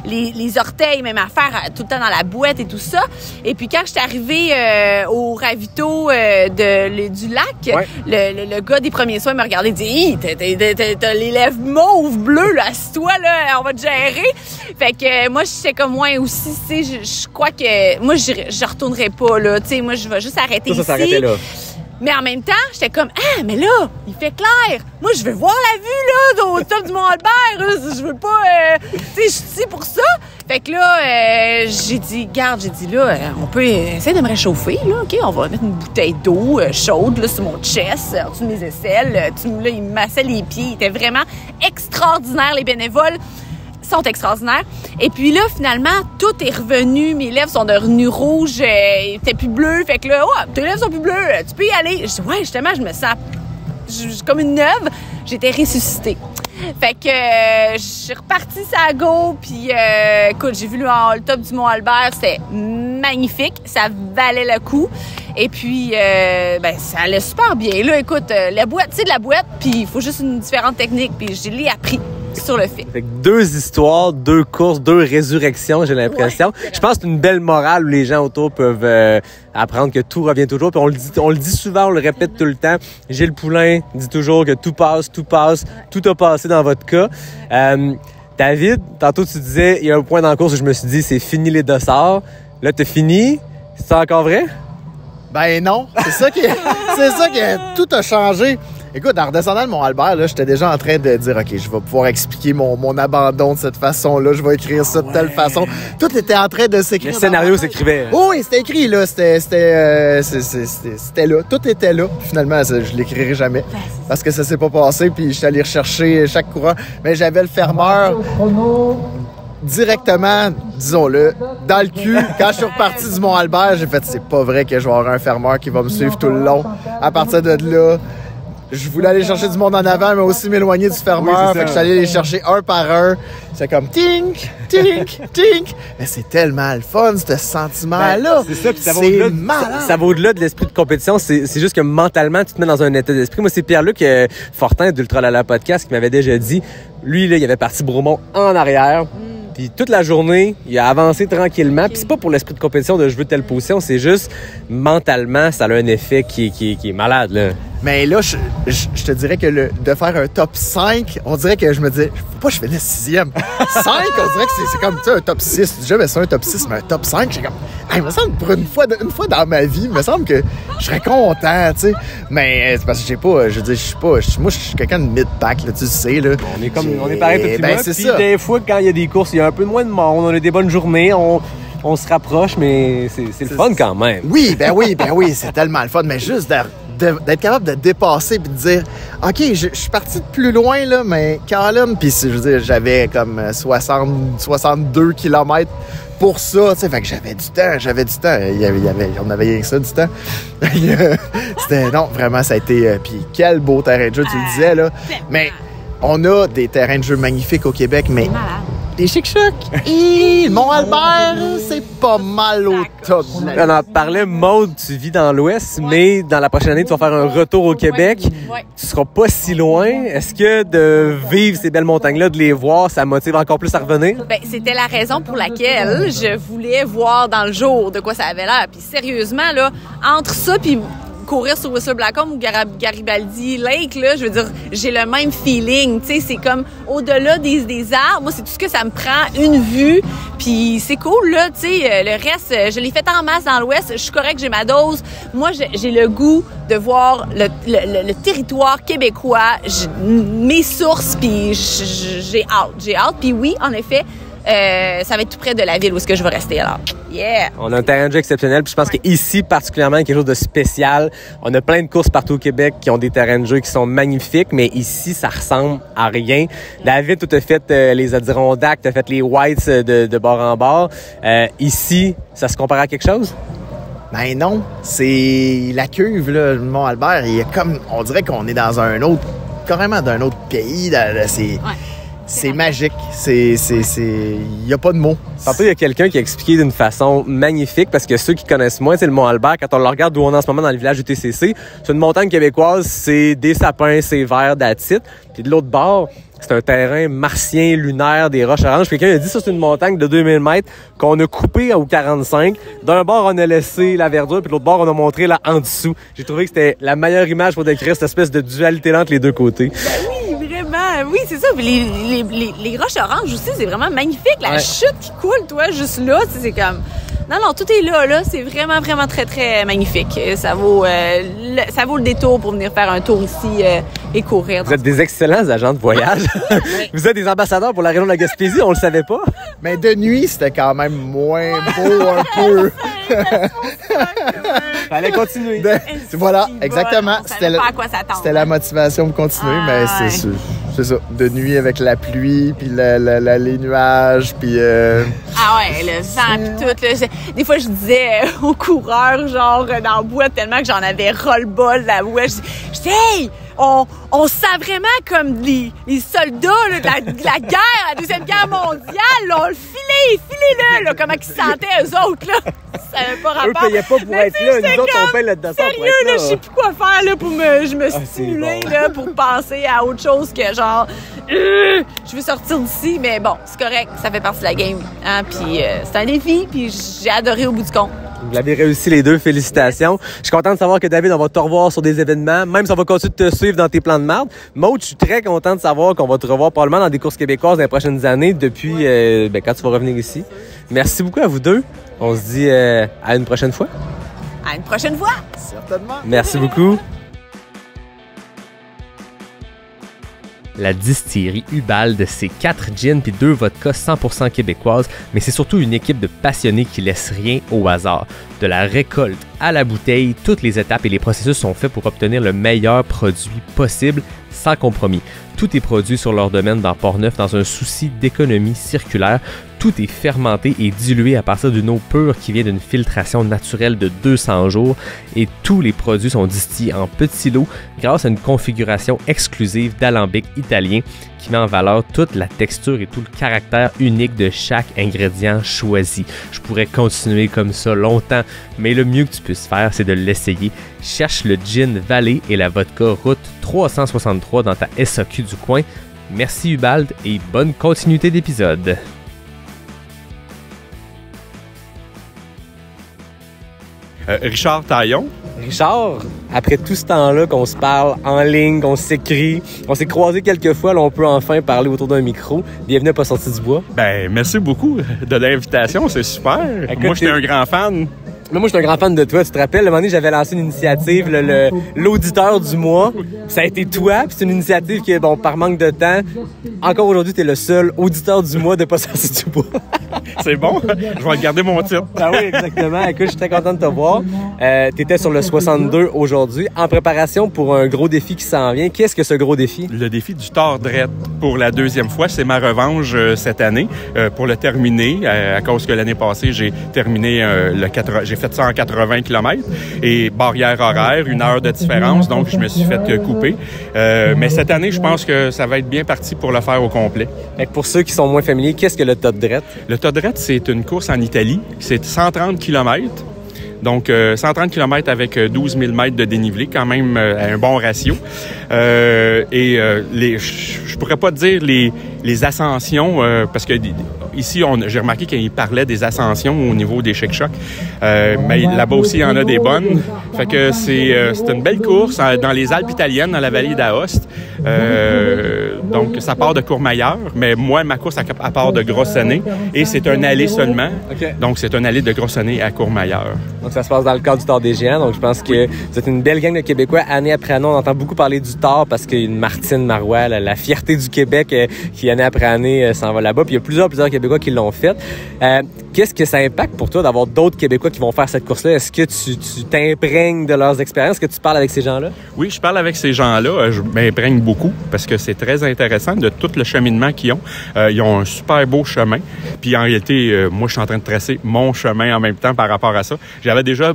les orteils, même à faire tout le temps dans la bouette et tout ça. Et puis, quand j'étais arrivée au ravito du lac, ouais, le gars des premiers soins me regardait et dit « T'as les lèvres mauves, bleues, là, assis-toi, là, on va te gérer. » Fait que moi, j'étais comme moi aussi, tu sais, je crois que moi, je retournerai pas, là. Tu sais, moi, je vais juste arrêter ici. Là. Mais en même temps, j'étais comme, ah, mais là, il fait clair. Moi, je veux voir la vue, là, au top du Mont-Albert. Je veux pas, tu sais, je suis ici pour ça. Fait que là, j'ai dit, là, on peut essayer de me réchauffer, là, OK? On va mettre une bouteille d'eau chaude, là, sur mon chest, en dessous de mes aisselles. Là, il me massait les pieds. Il était vraiment extraordinaire, les bénévoles sont extraordinaires. Et puis là, finalement, tout est revenu. Mes lèvres sont devenues rouges. T'es plus bleu. Fait que là, oh, tes lèvres sont plus bleues. Tu peux y aller. Je dis, ouais, justement, je me sens comme une neuve. J'étais ressuscitée. Fait que je suis repartie sur la go. Puis, écoute, j'ai vu le top du Mont-Albert. C'était magnifique. Ça valait le coup. Et puis, ça allait super bien. Là, écoute, la boîte, c'est de la boîte. Puis, il faut juste une différente technique. Puis, je l'ai appris sur le fait. Fait que 2 histoires, 2 courses, 2 résurrections, j'ai l'impression. Ouais. Je pense que c'est une belle morale où les gens autour peuvent apprendre que tout revient toujours. Puis on le dit souvent, on le répète tout le temps. Gilles Poulain dit toujours que tout passe, tout a passé dans votre cas. David, tantôt tu disais, il y a un point dans la course où je me suis dit, c'est fini les dossards. Là, t'as fini. C'est encore vrai? Ben non, c'est ça qui tout a changé. Écoute, en redescendant de Mont-Albert, là, j'étais déjà en train de dire, OK, je vais pouvoir expliquer mon abandon de cette façon-là, je vais écrire ça de telle façon. Tout était en train de s'écrire. Le scénario s'écrivait. Oh, oui, c'était écrit, là. C'était là. Tout était là. Puis finalement, je l'écrirai jamais. Parce que ça s'est pas passé, puis je suis allé rechercher chaque coureur. Mais j'avais le fermeur directement, disons-le, dans le cul. Quand je suis reparti du Mont-Albert, j'ai fait, c'est pas vrai que je vais avoir un fermeur qui va me suivre tout le long. À partir de là, je voulais aller chercher du monde en avant, mais aussi m'éloigner du fermeur. Fait que je suis allé les chercher un par un. C'est comme tink, tink, tink. Mais c'est tellement le fun, ce sentiment-là. C'est ça, puis ça va au-delà de l'esprit de compétition. C'est juste que mentalement, tu te mets dans un état d'esprit. Moi, c'est Pierre-Luc Fortin d'Ultra Lala Podcast qui m'avait déjà dit, lui, là, il avait parti Bromont en arrière. Puis toute la journée, il a avancé tranquillement. Puis c'est pas pour l'esprit de compétition de je veux telle position, c'est juste mentalement, ça a un effet qui est malade, là. Mais là, je te dirais que de faire un top 5, on dirait que je me disais, faut pas que je finisse 6e. 5, on dirait que c'est comme, tu sais, un top 6. J'ai jamais ça, un top 6, mais un top 5, j'ai comme, il me semble, pour une fois dans ma vie, il me semble que je serais content, tu sais. Mais c'est parce que moi, je suis quelqu'un de mid-pack, là, tu sais, là. On est pareil, petit moi. C'est puis ça. Des fois, quand il y a des courses, il y a un peu moins de monde, on a des bonnes journées, on se rapproche, mais c'est le fun quand même. Oui, c'est tellement le fun, mais juste d'être capable de dépasser et de dire, OK, je suis parti de plus loin, là, mais Colin, puis je veux dire, j'avais comme 62 km pour ça, tu sais, fait que j'avais du temps. On avait rien que ça, du temps. Non, vraiment, ça a été, puis quel beau terrain de jeu, tu le disais, là. Mais on a des terrains de jeu magnifiques au Québec, mais les Chic-Chocs, le Mont-Albert, c'est pas mal au top. On en parlait, Maude, tu vis dans l'Ouest, mais dans la prochaine année, tu vas faire un retour au Québec. Tu seras pas si loin. Est-ce que de vivre ces belles montagnes-là, de les voir, ça motive encore plus à revenir? Ben, c'était la raison pour laquelle je voulais voir dans le jour de quoi ça avait l'air. Puis sérieusement, là, entre ça puis courir sur Whistler Blackcomb ou Garibaldi Lake, là, je veux dire, j'ai le même feeling, tu sais, c'est comme au-delà des arbres, moi, c'est tout ce que ça me prend, une vue, puis c'est cool, là, tu sais, le reste, je l'ai fait en masse dans l'Ouest, je suis correcte, j'ai ma dose, moi, j'ai le goût de voir le territoire québécois, mes sources, puis j'ai hâte, puis oui, en effet, ça va être tout près de la ville où est-ce que je vais rester alors. Yeah! On a un terrain de jeu exceptionnel, puis je pense qu'ici, particulièrement, il y a quelque chose de spécial. On a plein de courses partout au Québec qui ont des terrains de jeu qui sont magnifiques, mais ici, ça ressemble à rien. David, toi, t'as fait les Adirondacks, t'as fait les Whites de bord en bord. Ici, ça se compare à quelque chose? Ben non, c'est la cuve, là, le Mont-Albert, il y a comme, on dirait qu'on est dans carrément d'un autre pays, c'est magique. Il n'y a pas de mots. Tantôt, il y a quelqu'un qui a expliqué d'une façon magnifique, parce que ceux qui connaissent moins, c'est le Mont-Albert. Quand on le regarde d'où on est en ce moment dans le village du TCC, c'est une montagne québécoise, c'est des sapins, c'est vert, that's it. Puis de l'autre bord, c'est un terrain martien, lunaire, des roches oranges. Quelqu'un a dit ça, c'est une montagne de 2000 mètres qu'on a coupée au 45. D'un bord, on a laissé la verdure, puis de l'autre bord, on a montré là en dessous. J'ai trouvé que c'était la meilleure image pour décrire cette espèce de dualité-là entre les deux côtés. Oui, c'est ça. Les roches oranges aussi, c'est vraiment magnifique. La chute qui coule, toi, juste là, c'est comme... Non, tout est là. C'est vraiment, vraiment très, très magnifique. Ça vaut le détour pour venir faire un tour ici et courir. Vous êtes des excellents agents de voyage. Vous êtes des ambassadeurs pour la région de la Gaspésie, on le savait pas. Mais de nuit, c'était quand même moins beau un peu. Fallait continuer. Voilà, exactement. C'était la motivation pour continuer, mais c'est ça. De nuit avec la pluie, puis les nuages, puis... Ah ouais, le vent, puis tout. Là, des fois, je disais aux coureurs, genre, dans le bois, tellement que j'en avais ras-le-bol de la bois. Je disais, hey, on sent vraiment comme les soldats là, de la guerre, la Deuxième Guerre mondiale. Là, on le filez-le, là, comment ils se sentaient, eux autres, là. Ça n'avait pas rapport. Eux payaient pas pour être là. Nous autres, on paye le dessin pour être là. Je sais plus quoi faire là, pour me stimuler là, pour penser à autre chose que genre je veux sortir d'ici, mais bon, c'est correct, ça fait partie de la game. Hein? Puis c'est un défi, puis j'ai adoré au bout du compte. Vous l'avez réussi les deux, félicitations. Je suis content de savoir que David, on va te revoir sur des événements, même si on va continuer de te suivre dans tes plans de marde. Maude, je suis très content de savoir qu'on va te revoir probablement dans des courses québécoises dans les prochaines années depuis quand tu vas revenir ici. Merci beaucoup à vous deux. On se dit à une prochaine fois. À une prochaine fois. Certainement. Merci beaucoup. La distillerie Ubald, c'est 4 gins puis 2 vodkas 100% québécoises, mais c'est surtout une équipe de passionnés qui laissent rien au hasard. De la récolte à la bouteille, toutes les étapes et les processus sont faits pour obtenir le meilleur produit possible, sans compromis. Tout est produit sur leur domaine dans Port-Neuf dans un souci d'économie circulaire. Tout est fermenté et dilué à partir d'une eau pure qui vient d'une filtration naturelle de 200 jours et tous les produits sont distillés en petits lots grâce à une configuration exclusive d'alambic italien qui met en valeur toute la texture et tout le caractère unique de chaque ingrédient choisi. Je pourrais continuer comme ça longtemps, mais le mieux que tu puisses faire, c'est de l'essayer. Cherche le gin Valley et la vodka Route 363 dans ta SAQ du coin. Merci Ubald et bonne continuité d'épisode. Richard Taillon. Richard, après tout ce temps-là qu'on se parle en ligne, qu'on s'écrit, on s'est croisés quelques fois, là on peut enfin parler autour d'un micro. Bienvenue à Pas sorti du bois. Ben, merci beaucoup de l'invitation, c'est super. Écoute, moi, j'étais un grand fan. Mais moi, je suis un grand fan de toi. Tu te rappelles, le moment donné, j'avais lancé une initiative, l'auditeur du mois. Ça a été toi, puis c'est une initiative qui, bon, par manque de temps, encore aujourd'hui, t'es le seul auditeur du mois de Pas sorti du bois. C'est bon, je vais garder mon titre. Ah oui, exactement. Écoute, je suis très content de te voir. T'étais sur le 62 aujourd'hui, en préparation pour un gros défi qui s'en vient. Qu'est-ce que ce gros défi? Le défi du Tordret pour la deuxième fois. C'est ma revanche cette année pour le terminer. À cause que l'année passée, j'ai terminé j'ai fait ça en 80 km et barrière horaire, 1 heure de différence, donc je me suis fait couper. Mais cette année, je pense que ça va être bien parti pour le faire au complet. Pour ceux qui sont moins familiers, qu'est-ce que le Tordret? Le Tordret, c'est une course en Italie. C'est 130 km. Donc, 130 km avec 12 000 mètres de dénivelé, quand même un bon ratio. Je pourrais pas te dire les ascensions, parce que ici, j'ai remarqué qu'il parlait des ascensions au niveau des Chic-Chocs. Mais là-bas aussi, il y en a des bonnes. Fait que c'est une belle course dans les Alpes italiennes, dans la vallée d'Aoste. Donc, ça part de Courmayeur, mais moi, ma course, elle part de Grossonnet. Et c'est un aller seulement. Okay. Donc, c'est un aller de Grossonnet à Courmayeur. Donc, ça se passe dans le cadre du Tord des Géants. Donc, je pense que vous êtes une belle gang de Québécois. Année après année, on entend beaucoup parler du Tord parce qu'il y a une Martine Marois, la fierté du Québec, qui année après année s'en va là-bas. Puis, il y a plusieurs Québécois qui l'ont fait. Qu'est-ce que ça impacte pour toi d'avoir d'autres Québécois qui vont faire cette course-là? Est-ce que tu t'imprègnes de leurs expériences? Est-ce que tu parles avec ces gens-là? Oui, je parle avec ces gens-là. Je m'imprègne beaucoup parce que c'est très intéressant de tout le cheminement qu'ils ont. Ils ont un super beau chemin. Puis en réalité, moi, je suis en train de tracer mon chemin en même temps par rapport à ça. J'avais déjà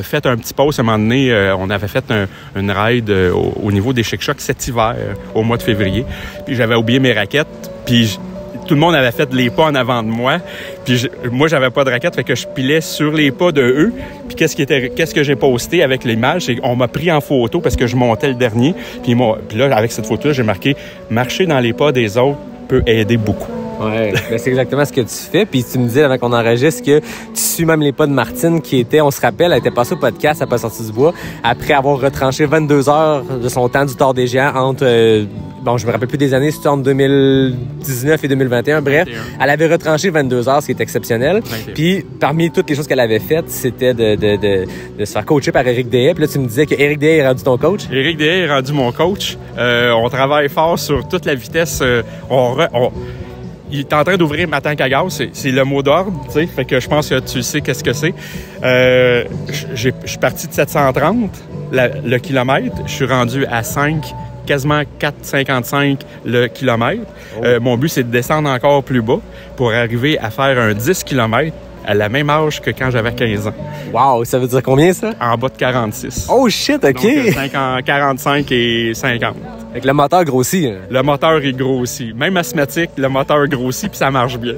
fait un petit pause à un moment donné. On avait fait une ride au niveau des Chic-Chocs cet hiver, au mois de février. Puis j'avais oublié mes raquettes. Puis tout le monde avait fait les pas en avant de moi. Puis moi, j'avais pas de raquette, fait que je pilais sur les pas de eux. Puis qu'est-ce que j'ai posté avec l'image, c'est qu'on m'a pris en photo parce que je montais le dernier. Puis là, avec cette photo-là, j'ai marqué « Marcher dans les pas des autres peut aider beaucoup ». Ouais, ben c'est exactement ce que tu fais. Puis tu me disais avant qu'on enregistre que tu suis même les pas de Martine qui était, on se rappelle, elle était passée au podcast, elle n'a pas sorti du bois, après avoir retranché 22 heures de son temps du Tord des Géants entre, bon, je me rappelle plus des années, c'était entre 2019 et 2021, bref. 21. Elle avait retranché 22 heures, ce qui est exceptionnel. 21. Puis parmi toutes les choses qu'elle avait faites, c'était de se faire coacher par Éric Dehaye. Puis là, tu me disais que Éric Dehaye est rendu ton coach. Éric Dehaye est rendu mon coach. On travaille fort sur toute la vitesse. Il est en train d'ouvrir ma tank à gaz, c'est le mot d'ordre, tu sais, fait que je pense que tu sais qu'est-ce que c'est. Je suis parti de 730 le kilomètre, je suis rendu à 5, quasiment 4,55 le kilomètre. Mon but, c'est de descendre encore plus bas pour arriver à faire un 10 km à la même âge que quand j'avais 15 ans. Wow, ça veut dire combien, ça? En bas de 46. Oh shit, OK! Donc, 45 et 50. Fait que le moteur grossit. Hein? Le moteur est grossi. Même asthmatique, le moteur grossit puis ça marche bien.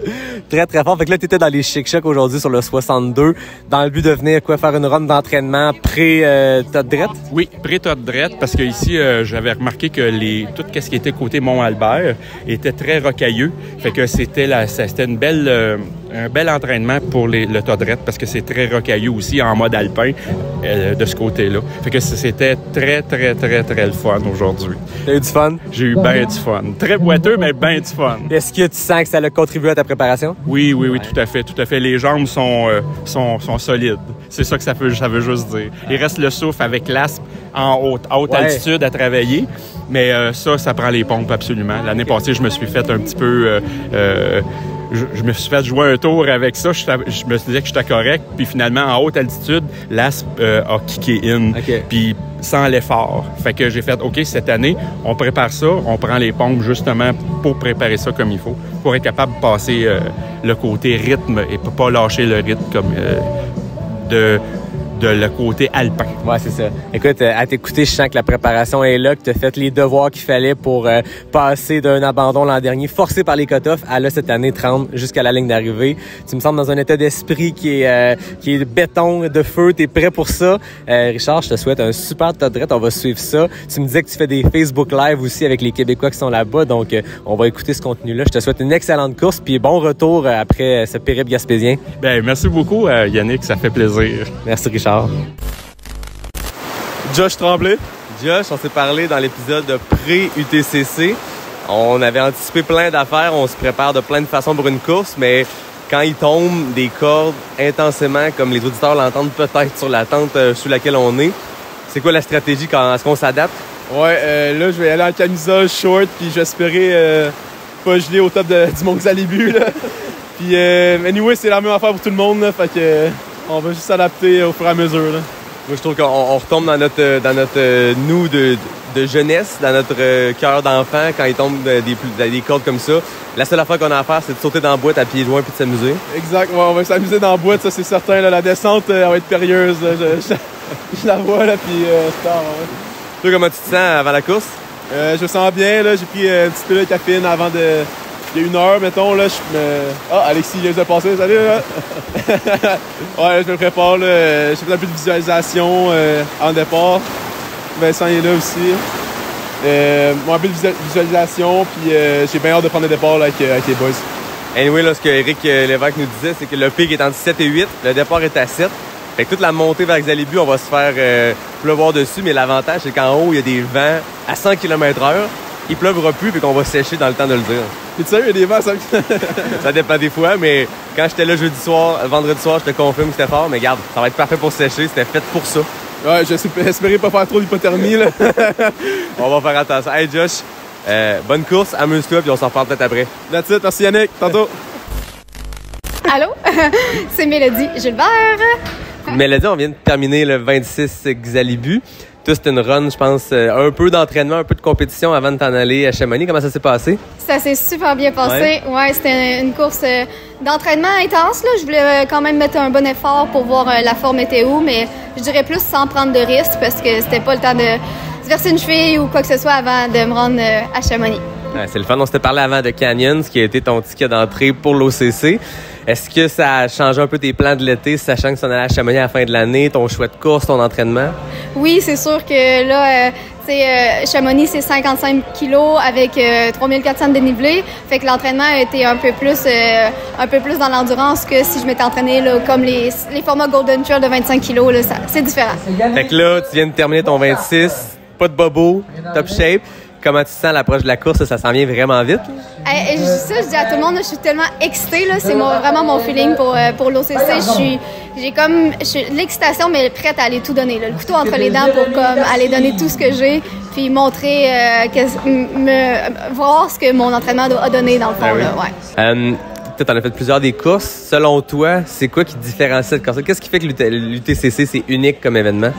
Très, très fort. Fait que là, t'étais dans les Chic-Chocs aujourd'hui sur le 62 dans le but de venir faire une run d'entraînement pré-Tordret? Oui, pré-Tordret parce que ici, j'avais remarqué que tout ce qui était côté Mont-Albert était très rocailleux. Fait que c'était un bel entraînement pour le Tordret parce que c'est très rocailleux aussi en mode alpin de ce côté-là. Fait que c'était très, très, très, très le fun aujourd'hui. T'as eu du fun? J'ai eu bien du fun. Très boiteux, mais bien du fun. Est-ce que tu sens que ça a contribué à ta préparation? Oui, tout à fait, tout à fait. Les jambes sont solides. C'est ça que ça veut juste dire. Il reste le souffle avec l'aspe en haute altitude à travailler. Mais ça prend les pompes absolument. L'année passée, je me suis fait un petit peu... je me suis fait jouer un tour avec ça. Je me disais que j'étais correct. Puis finalement, en haute altitude, l'aspe a kické in. Okay. Puis sans l'effort. Fait que j'ai fait, OK, cette année, on prépare ça. On prend les pompes justement pour préparer ça comme il faut. Pour être capable de passer le côté rythme et pas lâcher le rythme comme de le côté alpin. Ouais, c'est ça. Écoute, à t'écouter, je sens que la préparation est là, que tu as fait les devoirs qu'il fallait pour passer d'un abandon l'an dernier, forcé par les cut-offs, à là, cette année, 30 jusqu'à la ligne d'arrivée. Tu me sembles dans un état d'esprit qui est béton, de feu. Tu es prêt pour ça. Richard, je te souhaite un super top drette. On va suivre ça. Tu me disais que tu fais des Facebook Live aussi avec les Québécois qui sont là-bas, donc on va écouter ce contenu-là. Je te souhaite une excellente course, puis bon retour après ce périple gaspésien. Bien, merci beaucoup, Yannick. Ça fait plaisir. Merci, Richard. Josh Tremblay. Josh, on s'est parlé dans l'épisode de pré-UTCC. On avait anticipé plein d'affaires, on se prépare de plein de façons pour une course, mais quand il tombe des cordes intensément, comme les auditeurs l'entendent peut-être sur la tente sous laquelle on est, c'est quoi la stratégie? Est-ce qu'on s'adapte? Ouais, là, je vais aller en camisole short, puis j'espérais pas geler au top du Mont Xalibu, là. Puis, anyway, c'est la même affaire pour tout le monde, là, fait que on va juste s'adapter au fur et à mesure, là. Moi, je trouve qu'on retombe dans notre nous de jeunesse, dans notre cœur d'enfant quand il tombe des cordes comme ça. La seule affaire qu'on a à faire, c'est de sauter dans la boîte à pieds joints puis de s'amuser. Exact, ouais, on va s'amuser dans la boîte, ça c'est certain. Là. La descente, elle va être périlleuse. Je la vois, là, puis c'est tard. Ouais. Toi, comment tu te sens avant la course? Je me sens bien, là. J'ai pris une petite pilule de caféine avant de... Il y a 1 heure, mettons, là, Ah, Alexis, il vient de passer, salut, là! Ouais, je me prépare, là. J'ai fait un peu de visualisation en départ. Vincent est là aussi. Un peu de visualisation, puis j'ai bien hâte de prendre le départ là, avec les boys. Anyway, là, ce que Éric Lévesque nous disait, c'est que le pic est entre 7 et 8, le départ est à 7. Fait que toute la montée vers Xalibu, on va se faire pleuvoir dessus, mais l'avantage, c'est qu'en haut, il y a des vents à 100 km/h. Il pleuvra plus, puis qu'on va sécher dans le temps de le dire. T'es sérieux, il y a des vents, ça? Ça dépend des fois, mais quand j'étais là vendredi soir, je te confirme que c'était fort, mais regarde, ça va être parfait pour sécher, c'était fait pour ça. Ouais, j'espérais pas faire trop d'hypothermie, là. On va faire attention. Hey Josh, bonne course, amuse-toi, puis on s'en reparle peut-être après. That's it, merci Yannick, tantôt. Allô, c'est Mélodie Gilbert. Mélodie, on vient de terminer le 26 Xalibu. Toi, c'était une run, je pense, un peu d'entraînement, un peu de compétition avant de t'en aller à Chamonix. Comment ça s'est passé? Ça s'est super bien passé. Ouais, c'était une course d'entraînement intense. Là. Je voulais quand même mettre un bon effort pour voir la forme était où, mais je dirais plus sans prendre de risques parce que c'était pas le temps de se verser une cheville ou quoi que ce soit avant de me rendre à Chamonix. Ouais, c'est le fun. On s'était parlé avant de Canyons, qui a été ton ticket d'entrée pour l'OCC. Est-ce que ça a changé un peu tes plans de l'été, sachant que tu en allais à Chamonix à la fin de l'année, ton choix de course, ton entraînement? Oui, c'est sûr que là, Chamonix, c'est 55 kilos avec 3400 de dénivelé. Fait que l'entraînement a été un peu plus dans l'endurance que si je m'étais entraînée là, comme les formats Golden Trail de 25 kilos. Là, c'est différent. Fait que là, tu viens de terminer ton 26, pas de bobo, top shape. Comment tu te sens à l'approche de la course? Ça s'en vient vraiment vite? Je dis à tout le monde, je suis tellement excitée. Là, c'est vraiment mon feeling pour l'OCC. J'ai l'excitation, mais prête à aller tout donner. Là, le couteau entre les dents pour aller donner tout ce que j'ai, puis montrer, voir ce que mon entraînement a donné dans le fond. Là, ouais. Tu en as fait plusieurs des courses. Selon toi, c'est quoi qui différencie cette course? Qu'est-ce qui fait que l'UTCC, c'est unique comme événement?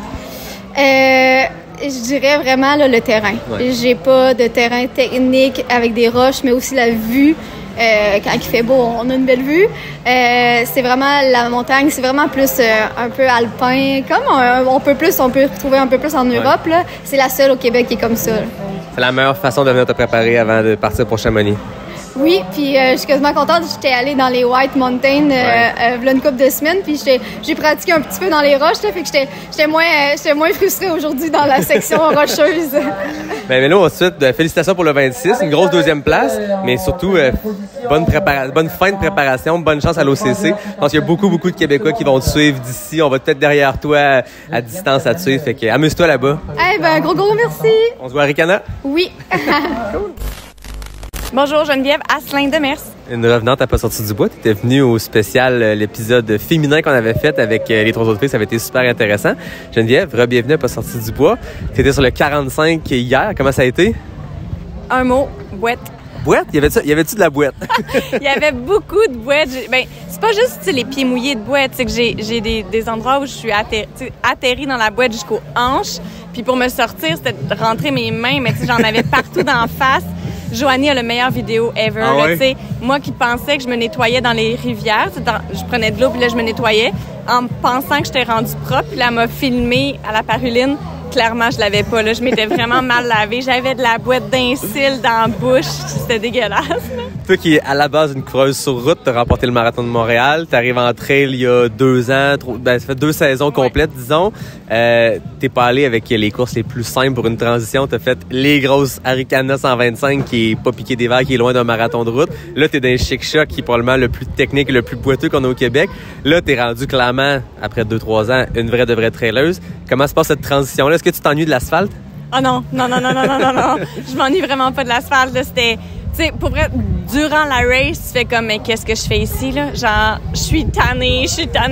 Je dirais vraiment là, le terrain. Ouais. J'ai pas de terrain technique avec des roches, mais aussi la vue. Quand il fait beau, on a une belle vue. C'est vraiment la montagne, c'est vraiment plus un peu alpin. Comme on peut retrouver un peu plus en Europe. Là. C'est la seule au Québec qui est comme ça. Là. C'est la meilleure façon de venir te préparer avant de partir pour Chamonix. Oui, puis je suis quasiment contente. J'étais allée dans les White Mountains v'là une couple de semaines, puis j'ai pratiqué un petit peu dans les roches, là, fait que j'étais moins frustrée aujourd'hui dans la section rocheuse. Mais là, ensuite, félicitations pour le 26, une grosse deuxième place, mais surtout, bonne fin de préparation, bonne chance à l'OCC. Je pense qu'il y a beaucoup de Québécois qui vont te suivre d'ici. On va peut-être derrière toi à distance à te suivre, fait que amuse-toi là-bas. Eh ben, gros merci! On se voit à Ricana? Oui. Cool. Bonjour, Geneviève Asselin-Demers. Une revenante à Pas sorti du bois. Tu étais venue au spécial, l'épisode féminin qu'on avait fait avec les 3 autres filles. Ça avait été super intéressant. Geneviève, bienvenue à Pas sorti du bois. Tu étais sur le 45 hier. Comment ça a été? Un mot, boîte. Boîte? Y avait-tu de la boîte? Il y avait beaucoup de boîtes. Ben, c'est pas juste les pieds mouillés de boîte. C'est que j'ai des endroits où je suis atterrie dans la boîte jusqu'aux hanches. Puis pour me sortir, c'était de rentrer mes mains. Mais j'en avais partout d'en face. Joanie a le meilleur vidéo ever. Ah ouais? Là, moi qui pensais que je me nettoyais dans les rivières, je prenais de l'eau puis là je me nettoyais en pensant que j'étais rendue propre. Puis là, elle m'a filmé à la paruline. Clairement, je l'avais pas. Là. Je m'étais vraiment mal lavée. J'avais de la boîte d'un cil dans la bouche. C'était dégueulasse. Là. Toi qui es à la base une coureuse sur route, tu as remporté le marathon de Montréal. Tu arrives en trail il y a 2 ans. Ça fait 2 saisons complètes, disons. T'es pas allé avec les courses les plus simples pour une transition. Tu as fait les grosses Arikana 125 qui est pas piqué des verres, qui est loin d'un marathon de route. Là, tu es dans le Chic-Choc qui est probablement le plus technique et le plus boiteux qu'on a au Québec. Là, tu es rendu clairement, après 2-3 ans, une vraie de vraie traileuse. Comment se passe cette transition-là? Est-ce que tu t'ennuies de l'asphalte? Oh non. Je m'ennuie vraiment pas de l'asphalte. Là. Pour vrai, durant la race, tu fais comme, mais qu'est-ce que je fais ici, là? Genre, je suis tannée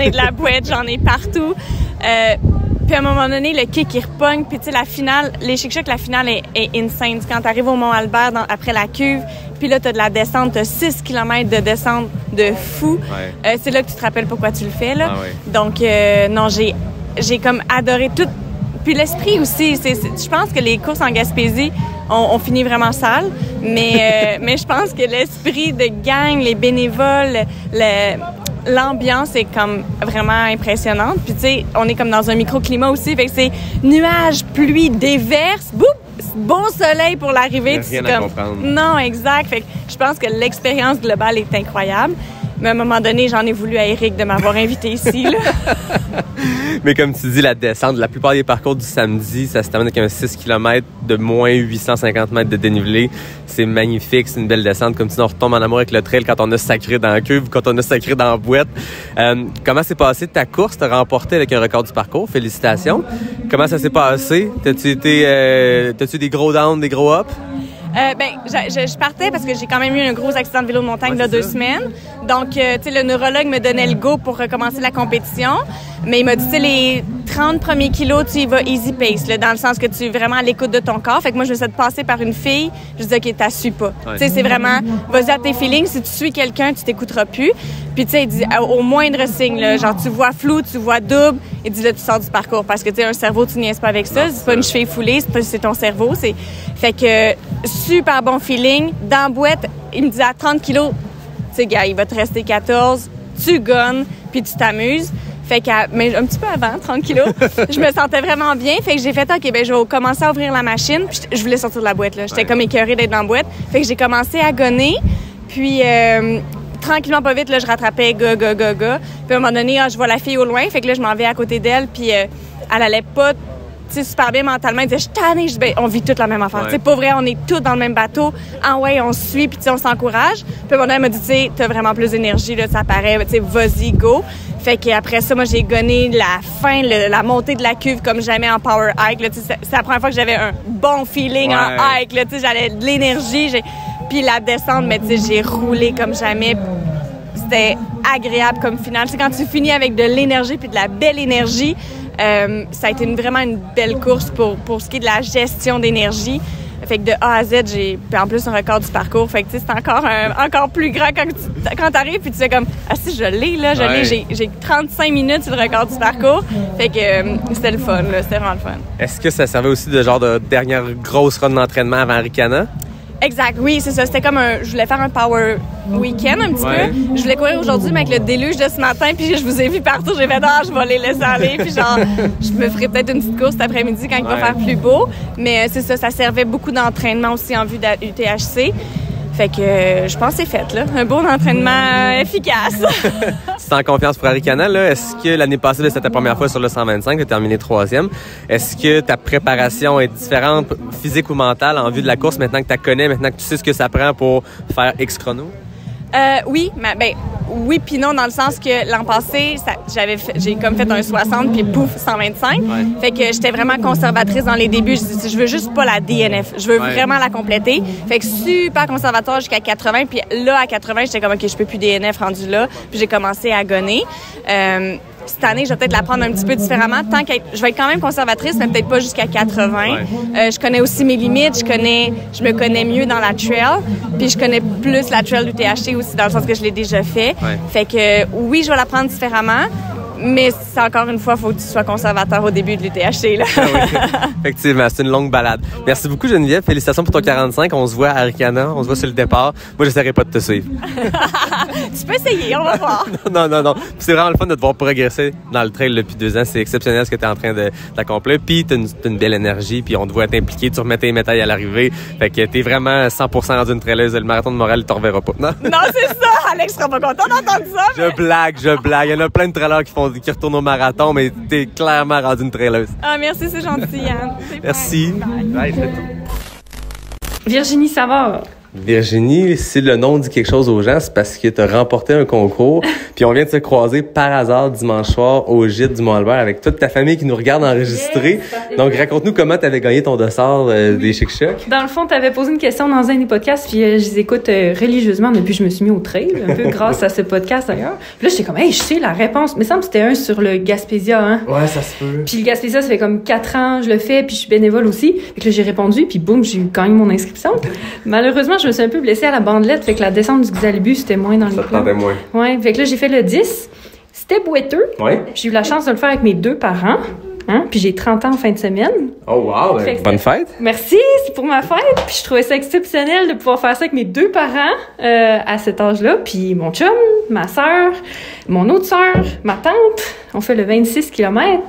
de la boîte, j'en ai partout. Puis à un moment donné, le kick, il repogne. Puis tu sais, la finale, les Chic-Chocs, la finale est insane. Quand t'arrives au Mont-Albert, après la cuve, puis là, t'as de la descente, t'as 6 km de descente de fou. Ouais. C'est là que tu te rappelles pourquoi tu le fais, là. Ah ouais. Donc, non, j'ai comme adoré tout. Puis l'esprit aussi, je pense que les courses en Gaspésie ont fini vraiment sale, mais je pense que l'esprit de gang, les bénévoles, l'ambiance est comme vraiment impressionnante. Puis tu sais, on est comme dans un microclimat aussi, fait que c'est nuages, pluie, déverse, boum, bon soleil pour l'arrivée. Rien à comprendre. Non, exact. Fait que je pense que l'expérience globale est incroyable. Mais à un moment donné, j'en ai voulu à Eric de m'avoir invité ici. Là. Mais comme tu dis, la descente, la plupart des parcours du samedi, ça se termine avec un 6 km de moins 850 mètres de dénivelé. C'est magnifique, c'est une belle descente. Comme tu dis, on retombe en amour avec le trail quand on a sacré dans la cuve, quand on a sacré dans la boîte. Comment s'est passé ta course? Tu as remporté avec un record du parcours. Félicitations. Comment ça s'est passé? T'as-tu des gros downs, des gros ups? Je partais parce que j'ai quand même eu un gros accident de vélo de montagne il y a 2 semaines. Donc, tu sais, le neurologue me donnait le go pour recommencer la compétition. Mais il m'a dit, tu sais, les 30 premiers kilos, tu y vas easy pace, là, dans le sens que tu es vraiment à l'écoute de ton corps. Fait que moi, je me suis passé par une fille. Je dis, OK, t'as-suis pas. Ouais. Tu sais, c'est vraiment, vas-y à tes feelings. Si tu suis quelqu'un, tu t'écouteras plus. Puis, tu sais, il dit, au moindre signe, là, genre, tu vois flou, tu vois double, il dit, là, tu sors du parcours. Parce que, tu sais, un cerveau, tu niaises pas avec ça. C'est pas une cheville foulée, c'est ton cerveau. Fait que, super bon feeling. Dans la boîte, il me dit, à 30 kilos, tu sais, gars, il va te rester 14, tu gonnes, puis tu t'amuses. Fait que, mais un petit peu avant, 30 kilos, je me sentais vraiment bien. Fait que j'ai fait, OK, je vais commencer à ouvrir la machine. Puis je voulais sortir de la boîte, là. J'étais comme écœurée d'être dans la boîte. Fait que j'ai commencé à gonner. Puis, tranquillement, pas vite, là, je rattrapais Puis à un moment donné, je vois la fille au loin. Fait que là, je m'en vais à côté d'elle. Puis, elle allait pas, tu sais, super bien mentalement. Elle disait, je suis tannée. Je dis, on vit toute la même affaire. Ouais. Tu sais, pas vrai, on est tous dans le même bateau. Ah ouais, on se suit, puis tu sais, on s'encourage. Puis à un moment donné, elle m'a dit, tu sais, t'as vraiment plus d'énergie, là, ça paraît. Tu sais, vas-y, go. Fait qu'après ça, moi, j'ai gonné la fin, la montée de la cuve comme jamais en power hike. Là, c'est la première fois que j'avais un bon feeling en hike. Là, j'avais de l'énergie. Puis la descente, mais j'ai roulé comme jamais. C'était agréable comme finale. C'est quand tu finis avec de l'énergie puis de la belle énergie, ça a été vraiment une belle course pour ce qui est de la gestion d'énergie. Fait que de A à Z, j'ai en plus un record du parcours. Fait que c'est encore plus grand quand t'arrives puis tu fais comme si je l'ai là, j'ai 35 minutes sur le record du parcours. Fait que c'était le fun là, c'était vraiment le fun. Est-ce que ça servait aussi de genre de dernière grosse run d'entraînement avant Arikana? Exact, oui, c'est ça. C'était comme je voulais faire un power week-end un petit peu. Je voulais courir aujourd'hui, mais avec le déluge de ce matin, puis je vous ai vu partout, j'ai fait je vais les laisser aller, puis genre, je me ferai peut-être une petite course cet après-midi quand il va faire plus beau. Mais c'est ça servait beaucoup d'entraînement aussi en vue de UTHC. Fait que je pense que c'est fait, là. Un bon entraînement efficace. Tu es en confiance pour Arikana, là? Est-ce que l'année passée, c'était ta première fois sur le 125, tu as terminé 3e. Est-ce que ta préparation est différente, physique ou mentale, en vue de la course, maintenant que tu la connais, maintenant que tu sais ce que ça prend pour faire X chrono? Oui, mais oui puis non, dans le sens que l'an passé, j'ai comme fait un 60 puis pouf, 125. Fait que j'étais vraiment conservatrice dans les débuts. Je veux juste pas la DNF. Je veux vraiment la compléter. Fait que super conservatoire jusqu'à 80. Puis là, à 80, j'étais comme, OK, je peux plus DNF rendu là. Puis j'ai commencé à gonner. Cette année, je vais peut-être la prendre un petit peu différemment. Je vais être quand même conservatrice, mais peut-être pas jusqu'à 80. Je connais aussi mes limites. Je me connais mieux dans la trail. Puis je connais plus la trail du THC aussi, dans le sens que je l'ai déjà fait. Fait que oui, je vais la prendre différemment. Mais c'est encore une fois, il faut que tu sois conservateur au début de l'UTHC. Effectivement, c'est une longue balade. Merci beaucoup, Geneviève. Félicitations pour ton 45. On se voit à Arikana, on se voit sur le départ. Moi, j'essaierai pas de te suivre. Tu peux essayer, on va voir. Non. C'est vraiment le fun de te voir progresser dans le trail depuis 2 ans. C'est exceptionnel ce que tu es en train d'accomplir. Puis, tu as une belle énergie, puis on te voit t'impliquer. Tu remets tes médailles à l'arrivée. Fait que tu es vraiment 100% rendu une traileuse. Le marathon de Montréal, tu ne reverras pas. Non, c'est ça. Alex sera pas content d'entendre ça. Mais... Je blague. Il y en a plein de trailers qui retournent au marathon, mais t'es clairement rendu une traileuse. Ah, merci, c'est gentil, Yann. Merci. Bye, c'est tout. Virginie Savard. Virginie, si le nom dit quelque chose aux gens, c'est parce que tu as remporté un concours. Puis on vient de se croiser par hasard dimanche soir au gîte du Mont-Albert avec toute ta famille qui nous regarde enregistrer. Yes, donc raconte-nous comment tu avais gagné ton dossard des Chic Chocs. Dans le fond, tu avais posé une question dans un des podcasts, puis je les écoute religieusement depuis que je me suis mis au trail, un peu grâce à ce podcast d'ailleurs. Puis là, j'étais comme, hey, je sais la réponse. Mais ça me semble que c'était un sur le Gaspésia, hein. Ouais, ça se peut. Puis le Gaspésia, ça fait comme 4 ans, je le fais, puis je suis bénévole aussi. Fait que là, j'ai répondu, puis boum, j'ai gagné mon inscription. Malheureusement, je me suis un peu blessée à la bandelette, fait que la descente du Xalibu, c'était moins dans le plan. Ça moins. Ouais, fait que là, j'ai fait le 10. C'était boiteux. Ouais. J'ai eu la chance de le faire avec mes 2 parents. Hein? Puis j'ai 30 ans en fin de semaine. Oh wow! Bonne fête! Merci, c'est pour ma fête. Puis je trouvais ça exceptionnel de pouvoir faire ça avec mes 2 parents à cet âge-là. Puis mon chum, ma sœur, mon autre sœur, ma tante. On fait le 26 km.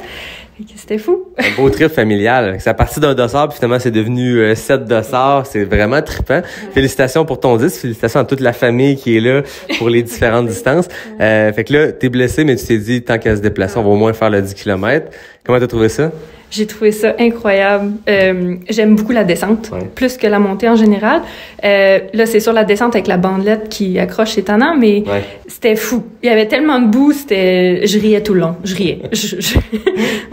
C'était fou. Un beau trip familial. C'est à partir d'un dossard, puis finalement, c'est devenu 7 dossards. C'est vraiment trippant. Félicitations pour ton 10. Félicitations à toute la famille qui est là pour les différentes distances. Fait que là, t'es blessé, mais tu t'es dit, tant qu'à se déplacer, on va au moins faire le 10 km. Comment t'as trouvé ça? J'ai trouvé ça incroyable. J'aime beaucoup la descente, plus que la montée en général. Là, c'est sur la descente avec la bandelette qui accroche, c'est tannant, mais c'était fou. Il y avait tellement de boue, je riais tout le long. Je riais.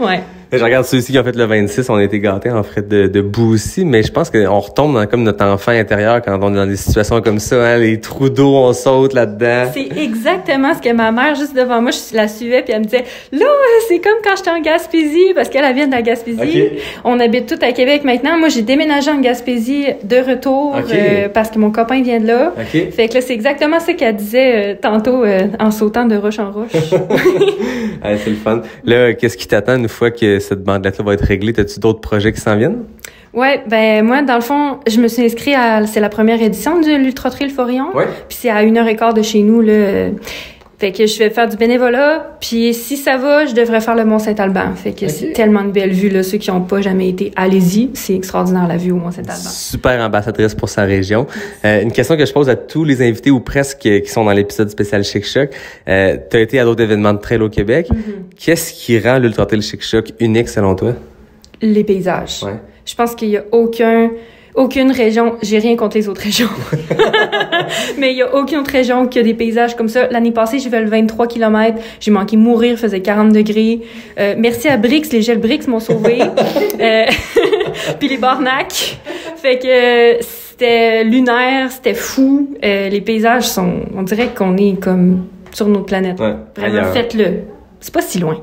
Ouais. Je regarde ceux ci qui ont fait le 26, on a été gâtés en fait de boue aussi, mais je pense qu'on retombe dans comme notre enfant intérieur quand on est dans des situations comme ça, hein, les trous d'eau, on saute là-dedans. C'est exactement ce que ma mère, juste devant moi, je la suivais, puis elle me disait, là, c'est comme quand j'étais en Gaspésie, parce qu'elle vient de la Gaspésie. Okay. On habite tous à Québec maintenant. Moi, j'ai déménagé en Gaspésie de retour, parce que mon copain vient de là. Okay. Fait que là, c'est exactement ce qu'elle disait tantôt, en sautant de roche en roche. Ouais, c'est le fun. Là, qu'est-ce qui t'attend une fois que cette bandelette-là va être réglée? T'as-tu d'autres projets qui s'en viennent? Ouais, ben moi, dans le fond, je me suis inscrite c'est la première édition de l'Ultra Trail Forillon. Ouais. Puis c'est à 1h15 de chez nous, là. Fait que je vais faire du bénévolat, puis si ça va, je devrais faire le Mont-Saint-Alban. Fait que c'est tellement de belles vues, là. Ceux qui n'ont pas jamais été, allez-y. C'est extraordinaire, la vue au Mont-Saint-Alban. Super ambassadrice pour sa région. Une question que je pose à tous les invités, ou presque, qui sont dans l'épisode spécial Chic Choc. T'as été à d'autres événements de trail au Québec. Mm-hmm. Qu'est-ce qui rend l'Ultra Trail Chic Choc unique, selon toi? Les paysages. Ouais. Je pense qu'il y a aucune région, j'ai rien contre les autres régions, mais il y a aucune autre région qui a des paysages comme ça. L'année passée, j'ai fait le 23 km, j'ai manqué mourir, il faisait 40 degrés. Merci à Brix, les gels Brix m'ont sauvé. Puis les Barnac. Fait que c'était lunaire, c'était fou. Les paysages on dirait qu'on est comme sur notre planète. Ouais, vraiment, faites-le. C'est pas si loin.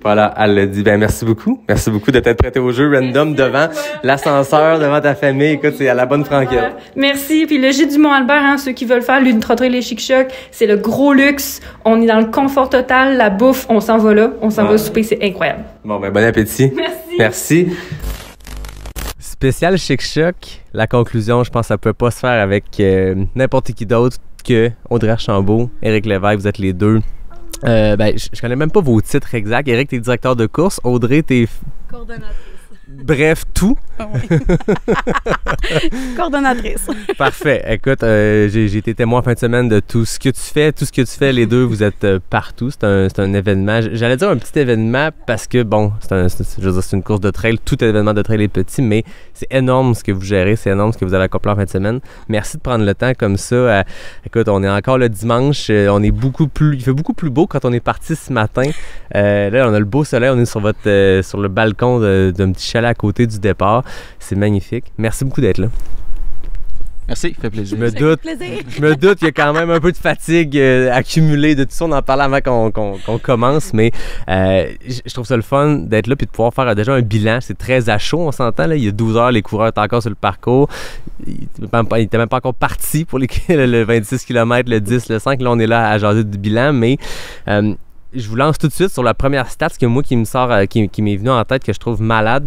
Voilà, elle l'a dit. Ben, merci beaucoup. Merci beaucoup de t'être prêté au jeu random devant l'ascenseur, devant ta famille. Écoute, c'est à la bonne franquette. Merci. Puis le gîte du Mont-Albert, hein, ceux qui veulent faire l'Ultra Trail les Chic Chocs, c'est le gros luxe. On est dans le confort total. La bouffe, on s'en va là. On s'en va souper. C'est incroyable. Bon, ben, bon appétit. Merci. Spécial Chic Choc. La conclusion, je pense que ça peut pas se faire avec n'importe qui d'autre que Audrey Archambault, Éric Lévesque. Vous êtes les deux. Ben, je connais même pas vos titres exacts. Éric, t'es directeur de course. Audrey, t'es... Bref, tout. Oui. Coordonnatrice. Parfait. Écoute, j'ai été témoin en fin de semaine de tout ce que tu fais. Les deux, vous êtes partout. C'est un événement. J'allais dire un petit événement parce que, bon, c'est une course de trail. Tout événement de trail est petit, mais c'est énorme ce que vous gérez. C'est énorme ce que vous allez accomplir en fin de semaine. Merci de prendre le temps comme ça. Écoute, on est encore le dimanche. Il fait beaucoup plus beau quand on est parti ce matin. Là, on a le beau soleil. On est sur le balcon d'un petit chalet à côté du départ. C'est magnifique. Merci beaucoup d'être là. Merci, ça fait plaisir. Je me doute qu'il y a quand même un peu de fatigue accumulée de tout ça. On en parlait avant qu'on commence, mais je trouve ça le fun d'être là puis de pouvoir faire déjà un bilan. C'est très à chaud, on s'entend. Là. Il y a 12 heures, les coureurs étaient encore sur le parcours. Ils n'étaient même pas encore partis pour le 26 km, le 10, le 5. Là, on est là à jaser du bilan, mais... je vous lance tout de suite sur la première stat que moi qui m'est venu en tête, que je trouve malade.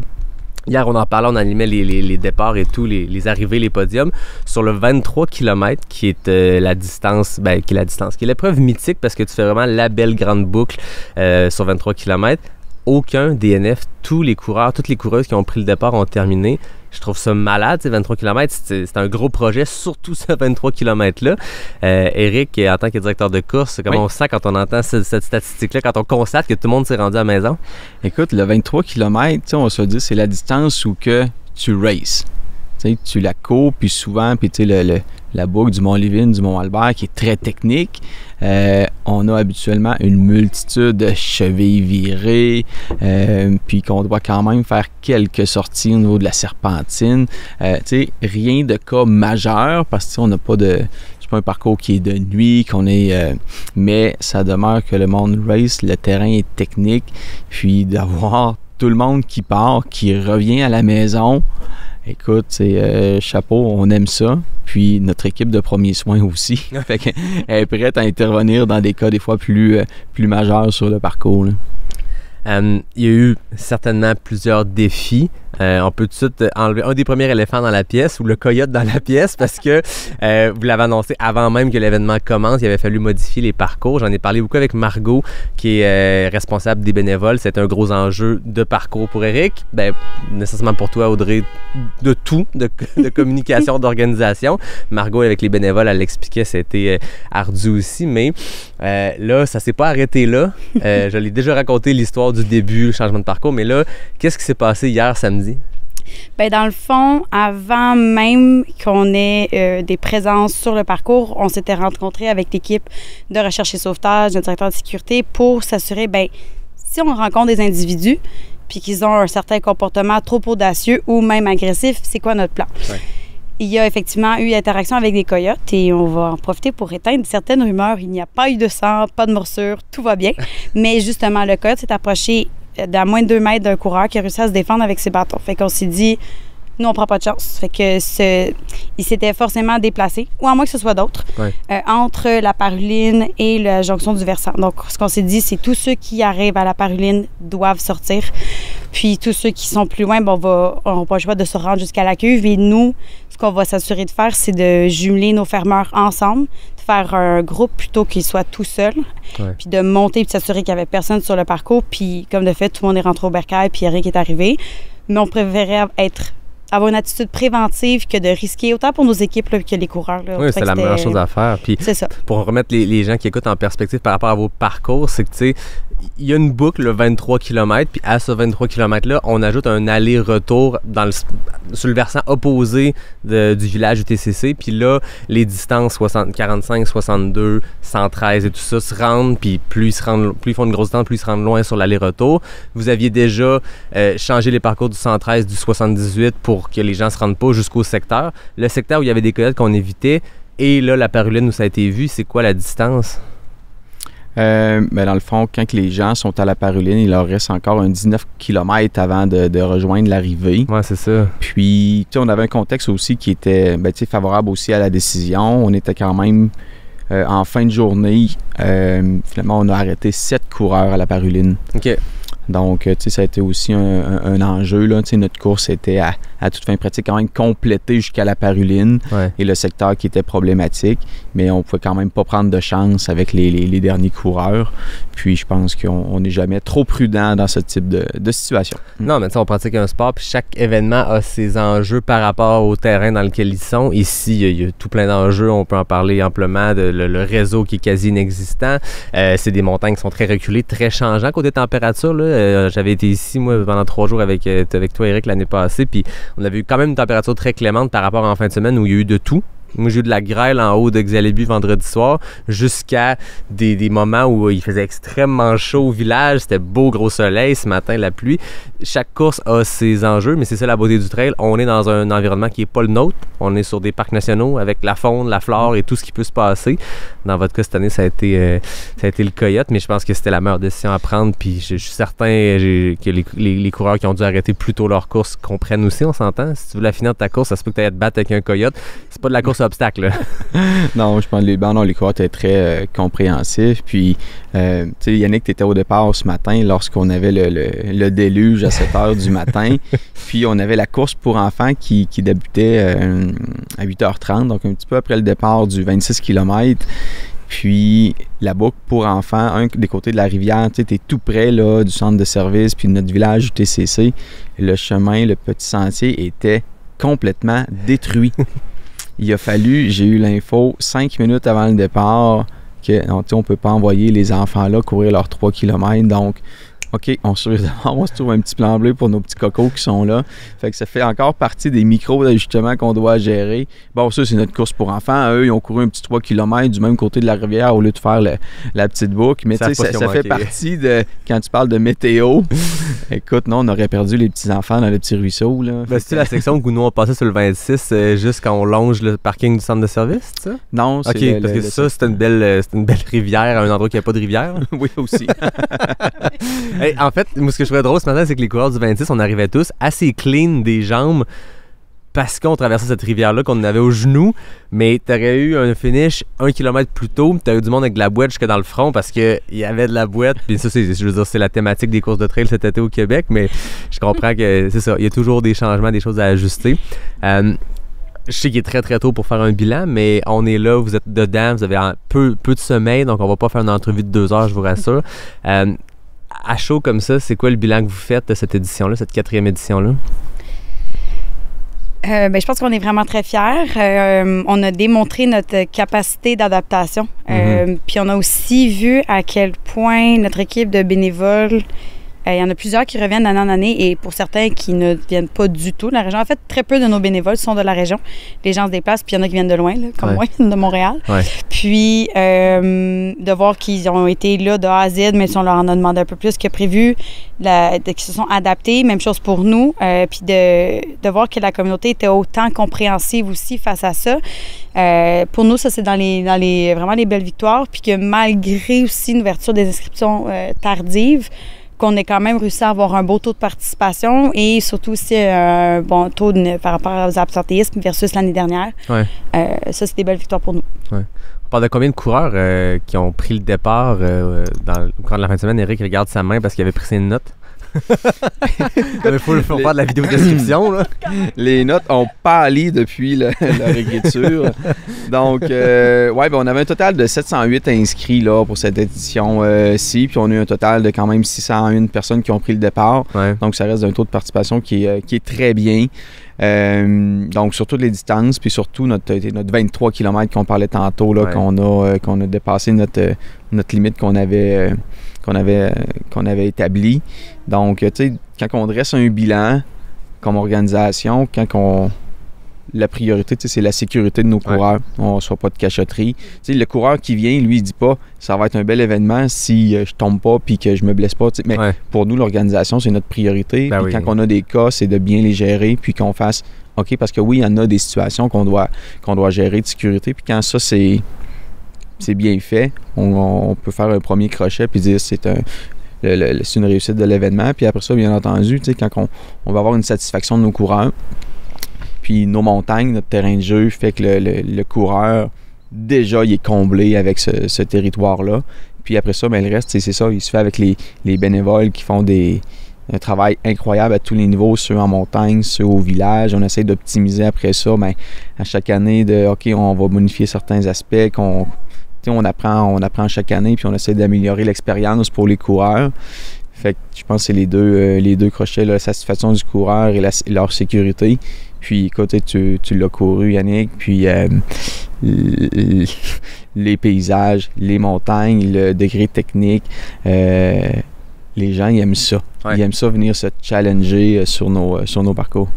Hier, on en parlait, on animait les départs et tout, les arrivées, les podiums. Sur le 23 km, qui est la distance, qui est l'épreuve mythique parce que tu fais vraiment la belle grande boucle sur 23 km. Aucun DNF, toutes les coureuses qui ont pris le départ ont terminé. Je trouve ça malade, 23 km, c'est un gros projet, surtout ce 23 km-là. Éric, en tant que directeur de course, comment on se sent quand on entend cette statistique-là, quand on constate que tout le monde s'est rendu à la maison? Écoute, le 23 km, on va se dire, c'est la distance où que tu races. Tu la cours, puis souvent, puis la boucle du Mont-Lévin, du Mont-Albert, qui est très technique. On a habituellement une multitude de chevilles virées, puis qu'on doit quand même faire quelques sorties au niveau de la serpentine. Rien de cas majeur, parce qu'on n'a pas de... C'est pas un parcours qui est de nuit, mais ça demeure que le monde race, le terrain est technique, puis d'avoir tout le monde qui part, qui revient à la maison... Écoute, c'est chapeau, on aime ça. Puis notre équipe de premiers soins aussi. Fait qu'elle est prête à intervenir dans des cas des fois plus majeurs sur le parcours. Là. Il y a eu certainement plusieurs défis. On peut tout de suite enlever un des premiers éléphants dans la pièce ou le coyote dans la pièce parce que vous l'avez annoncé avant même que l'événement commence. Il avait fallu modifier les parcours. J'en ai parlé beaucoup avec Margot qui est responsable des bénévoles. C'est un gros enjeu de parcours pour Éric. Nécessairement pour toi, Audrey, de tout, de communication, d'organisation. Margot, avec les bénévoles, elle l'expliquait, c'était ardu aussi. Mais là, ça s'est pas arrêté là. Je l'ai déjà raconté l'histoire du début, le changement de parcours. Mais là, qu'est-ce qui s'est passé hier samedi? Dans le fond, avant même qu'on ait des présences sur le parcours, on s'était rencontrés avec l'équipe de recherche et sauvetage, notre directeur de sécurité, pour s'assurer, si on rencontre des individus puis qu'ils ont un certain comportement trop audacieux ou même agressif, c'est quoi notre plan? Ouais. Il y a effectivement eu interaction avec des coyotes et on va en profiter pour éteindre certaines rumeurs. Il n'y a pas eu de sang, pas de morsure, tout va bien. Mais justement, le coyote s'est approché d'à moins de 2 mètres d'un coureur qui a réussi à se défendre avec ses bâtons. Fait qu'on s'est dit, nous, on prend pas de chance. Fait que il s'était forcément déplacé, ou à moins que ce soit d'autres, entre la Paruline et la jonction du Versant. Donc, ce qu'on s'est dit, c'est tous ceux qui arrivent à la Paruline doivent sortir. Puis, tous ceux qui sont plus loin, on n'aura pas le choix de se rendre jusqu'à la cuve. Et nous, ce qu'on va s'assurer de faire, c'est de jumeler nos fermeurs ensemble, de faire un groupe plutôt qu'ils soient tout seuls, puis de monter et de s'assurer qu'il n'y avait personne sur le parcours. Puis, comme de fait, tout le monde est rentré au bercail, puis Eric est arrivé. Mais on préférait avoir une attitude préventive que de risquer, autant pour nos équipes là, que les coureurs. Là. Oui, c'est la meilleure chose à faire. Puis, c'est ça. Pour remettre les gens qui écoutent en perspective par rapport à vos parcours, c'est que, tu sais, il y a une boucle, le 23 km, puis à ce 23 km-là, on ajoute un aller-retour sur le versant opposé du village du TCC. Puis là, les distances 45, 62, 113 et tout ça se rendent, puis plus ils font une grosse distance, plus ils se rendent loin sur l'aller-retour. Vous aviez déjà changé les parcours du 113, du 78 pour que les gens ne se rendent pas jusqu'au secteur. Le secteur où il y avait des coyotes qu'on évitait, et là, la Paruline où ça a été vu, c'est quoi la distance? Dans le fond, quand les gens sont à la Paruline, il leur reste encore un 19 km avant de rejoindre l'arrivée. Oui, c'est ça. Puis, on avait un contexte aussi qui était favorable aussi à la décision. On était quand même en fin de journée. Finalement, on a arrêté 7 coureurs à la Paruline. OK. Donc, tu sais, ça a été aussi un enjeu, là. Tu sais, notre course était à toute fin pratique quand même complétée jusqu'à la Paruline et le secteur qui était problématique, mais on pouvait quand même pas prendre de chance avec les derniers coureurs. Puis, je pense qu'on n'est jamais trop prudent dans ce type de situation. Non, mais tu sais, on pratique un sport, puis chaque événement a ses enjeux par rapport au terrain dans lequel ils sont. Ici, il y a tout plein d'enjeux, on peut en parler amplement, le réseau qui est quasi inexistant. C'est des montagnes qui sont très reculées, très changeants côté température, là. J'avais été ici, moi, pendant 3 jours avec toi, Eric, l'année passée, puis on avait eu quand même une température très clémente par rapport en fin de semaine où il y a eu de tout. Moi, j'ai eu de la grêle en haut de Xalibu vendredi soir jusqu'à des moments où il faisait extrêmement chaud au village. C'était beau, gros soleil. Ce matin, la pluie. Chaque course a ses enjeux, mais c'est ça la beauté du trail. On est dans un environnement qui n'est pas le nôtre. On est sur des parcs nationaux avec la faune, la flore et tout ce qui peut se passer. Dans votre cas, cette année, ça a été le coyote, mais je pense que c'était la meilleure décision à prendre. Puis je suis certain que les coureurs qui ont dû arrêter plus tôt leur course comprennent aussi, on s'entend. Si tu veux la finir de ta course, ça se peut que tu ailles te battre avec un coyote. C'est pas de la course obstacle. Non, je pense que les coureurs étaient très compréhensifs. Puis, tu sais, Yannick, tu étais au départ ce matin lorsqu'on avait le déluge à 7 heures du matin. Puis, on avait la course pour enfants qui débutait à 8h30, donc un petit peu après le départ du 26 km. Puis, la boucle pour enfants, un des côtés de la rivière, tu sais, t'es tout près là, du centre de service, puis de notre village du TCC. Le chemin, le petit sentier était complètement détruit. Il a fallu, j'ai eu l'info 5 minutes avant le départ que on ne peut pas envoyer les enfants là courir leurs 3 km. Donc, OK, on se trouve un petit plan bleu pour nos petits cocos qui sont là. Fait que ça fait encore partie des micro-ajustements qu'on doit gérer. Bon, ça, c'est notre course pour enfants. Eux, ils ont couru un petit 3 km du même côté de la rivière au lieu de faire la petite boucle. Mais tu sais, ça fait partie de... Quand tu parles de météo, écoute, non, on aurait perdu les petits-enfants dans le petit ruisseau, là. Ben, c'est la section où nous, on passait sur le 26 juste quand on longe le parking du centre de service, c'est ça? Non, c'est... OK, parce que ça, c'est une belle rivière à un endroit qui n'a pas de rivière. Oui, aussi. Hey, en fait, moi, ce que je trouvais drôle ce matin, c'est que les coureurs du 26, on arrivait tous assez clean des jambes parce qu'on traversait cette rivière-là qu'on en avait au genou, mais t'aurais eu un finish 1 km plus tôt, t'aurais eu du monde avec de la boîte jusque dans le front parce qu'il y avait de la boîte, puis ça, je veux dire, c'est la thématique des courses de trail cet été au Québec, mais je comprends que c'est ça, il y a toujours des changements, des choses à ajuster. Je sais qu'il est très très tôt pour faire un bilan, mais on est là, vous êtes dedans, vous avez peu de sommeil, donc on va pas faire une entrevue de 2 heures, je vous rassure. À chaud comme ça, c'est quoi le bilan que vous faites de cette édition-là, cette 4e édition-là? Je pense qu'on est vraiment très fiers. On a démontré notre capacité d'adaptation. Puis on a aussi vu à quel point notre équipe de bénévoles, il y en a plusieurs qui reviennent d'année en année et pour certains qui ne viennent pas du tout de la région. En fait, très peu de nos bénévoles sont de la région. Les gens se déplacent, puis il y en a qui viennent de loin, là, comme moi, de Montréal. Puis, de voir qu'ils ont été là de A à Z, même si on leur en a demandé un peu plus que prévu, qu'ils se sont adaptés, même chose pour nous. Puis de voir que la communauté était autant compréhensive aussi face à ça. Pour nous, ça, c'est dans vraiment les belles victoires. Puis que malgré aussi une ouverture des inscriptions tardives, qu'on ait quand même réussi à avoir un beau taux de participation et surtout aussi un bon taux par rapport aux absentéismes versus l'année dernière. Ça, c'est des belles victoires pour nous. On parle de combien de coureurs qui ont pris le départ au cours de la fin de semaine? Eric regarde sa main parce qu'il avait pris ses notes. Il faut faire de la vidéo description. Là. Les notes ont pâli depuis leur écriture. Donc, on avait un total de 708 inscrits là, pour cette édition-ci. Puis on a eu un total de quand même 601 personnes qui ont pris le départ. Donc, ça reste un taux de participation qui est très bien. Donc, sur toutes les distances, puis surtout notre 23 km qu'on parlait tantôt, là, qu'on a dépassé notre limite qu'on avait établi. Donc, tu sais, quand on dresse un bilan comme organisation, la priorité, c'est la sécurité de nos coureurs. On ne soit pas de cachotterie. Tu sais, le coureur qui vient, lui, il dit pas ça va être un bel événement si je tombe pas puis que je me blesse pas. Mais pour nous, l'organisation, c'est notre priorité. Puis quand on a des cas, c'est de bien les gérer puis qu'on fasse OK, parce que oui, il y en a des situations qu'on doit gérer de sécurité. Puis quand ça, c'est bien fait, on peut faire un premier crochet puis dire c'est une réussite de l'événement. Puis après ça, bien entendu, tu sais, quand on va avoir une satisfaction de nos coureurs, puis nos montagnes, notre terrain de jeu fait que le coureur, déjà, il est comblé avec ce territoire-là. Puis après ça, le reste, c'est ça, il se fait avec les bénévoles qui font un travail incroyable à tous les niveaux, ceux en montagne, ceux au village. On essaie d'optimiser après ça, à chaque année, OK, on va bonifier certains aspects on apprend chaque année, puis on essaie d'améliorer l'expérience pour les coureurs. Fait que je pense que c'est les deux crochets, la satisfaction du coureur et leur sécurité. Puis écoute, tu l'as couru, Yannick, puis les paysages, les montagnes, le degré technique, les gens ils aiment ça. Ouais. Ils aiment ça venir se challenger sur nos parcours.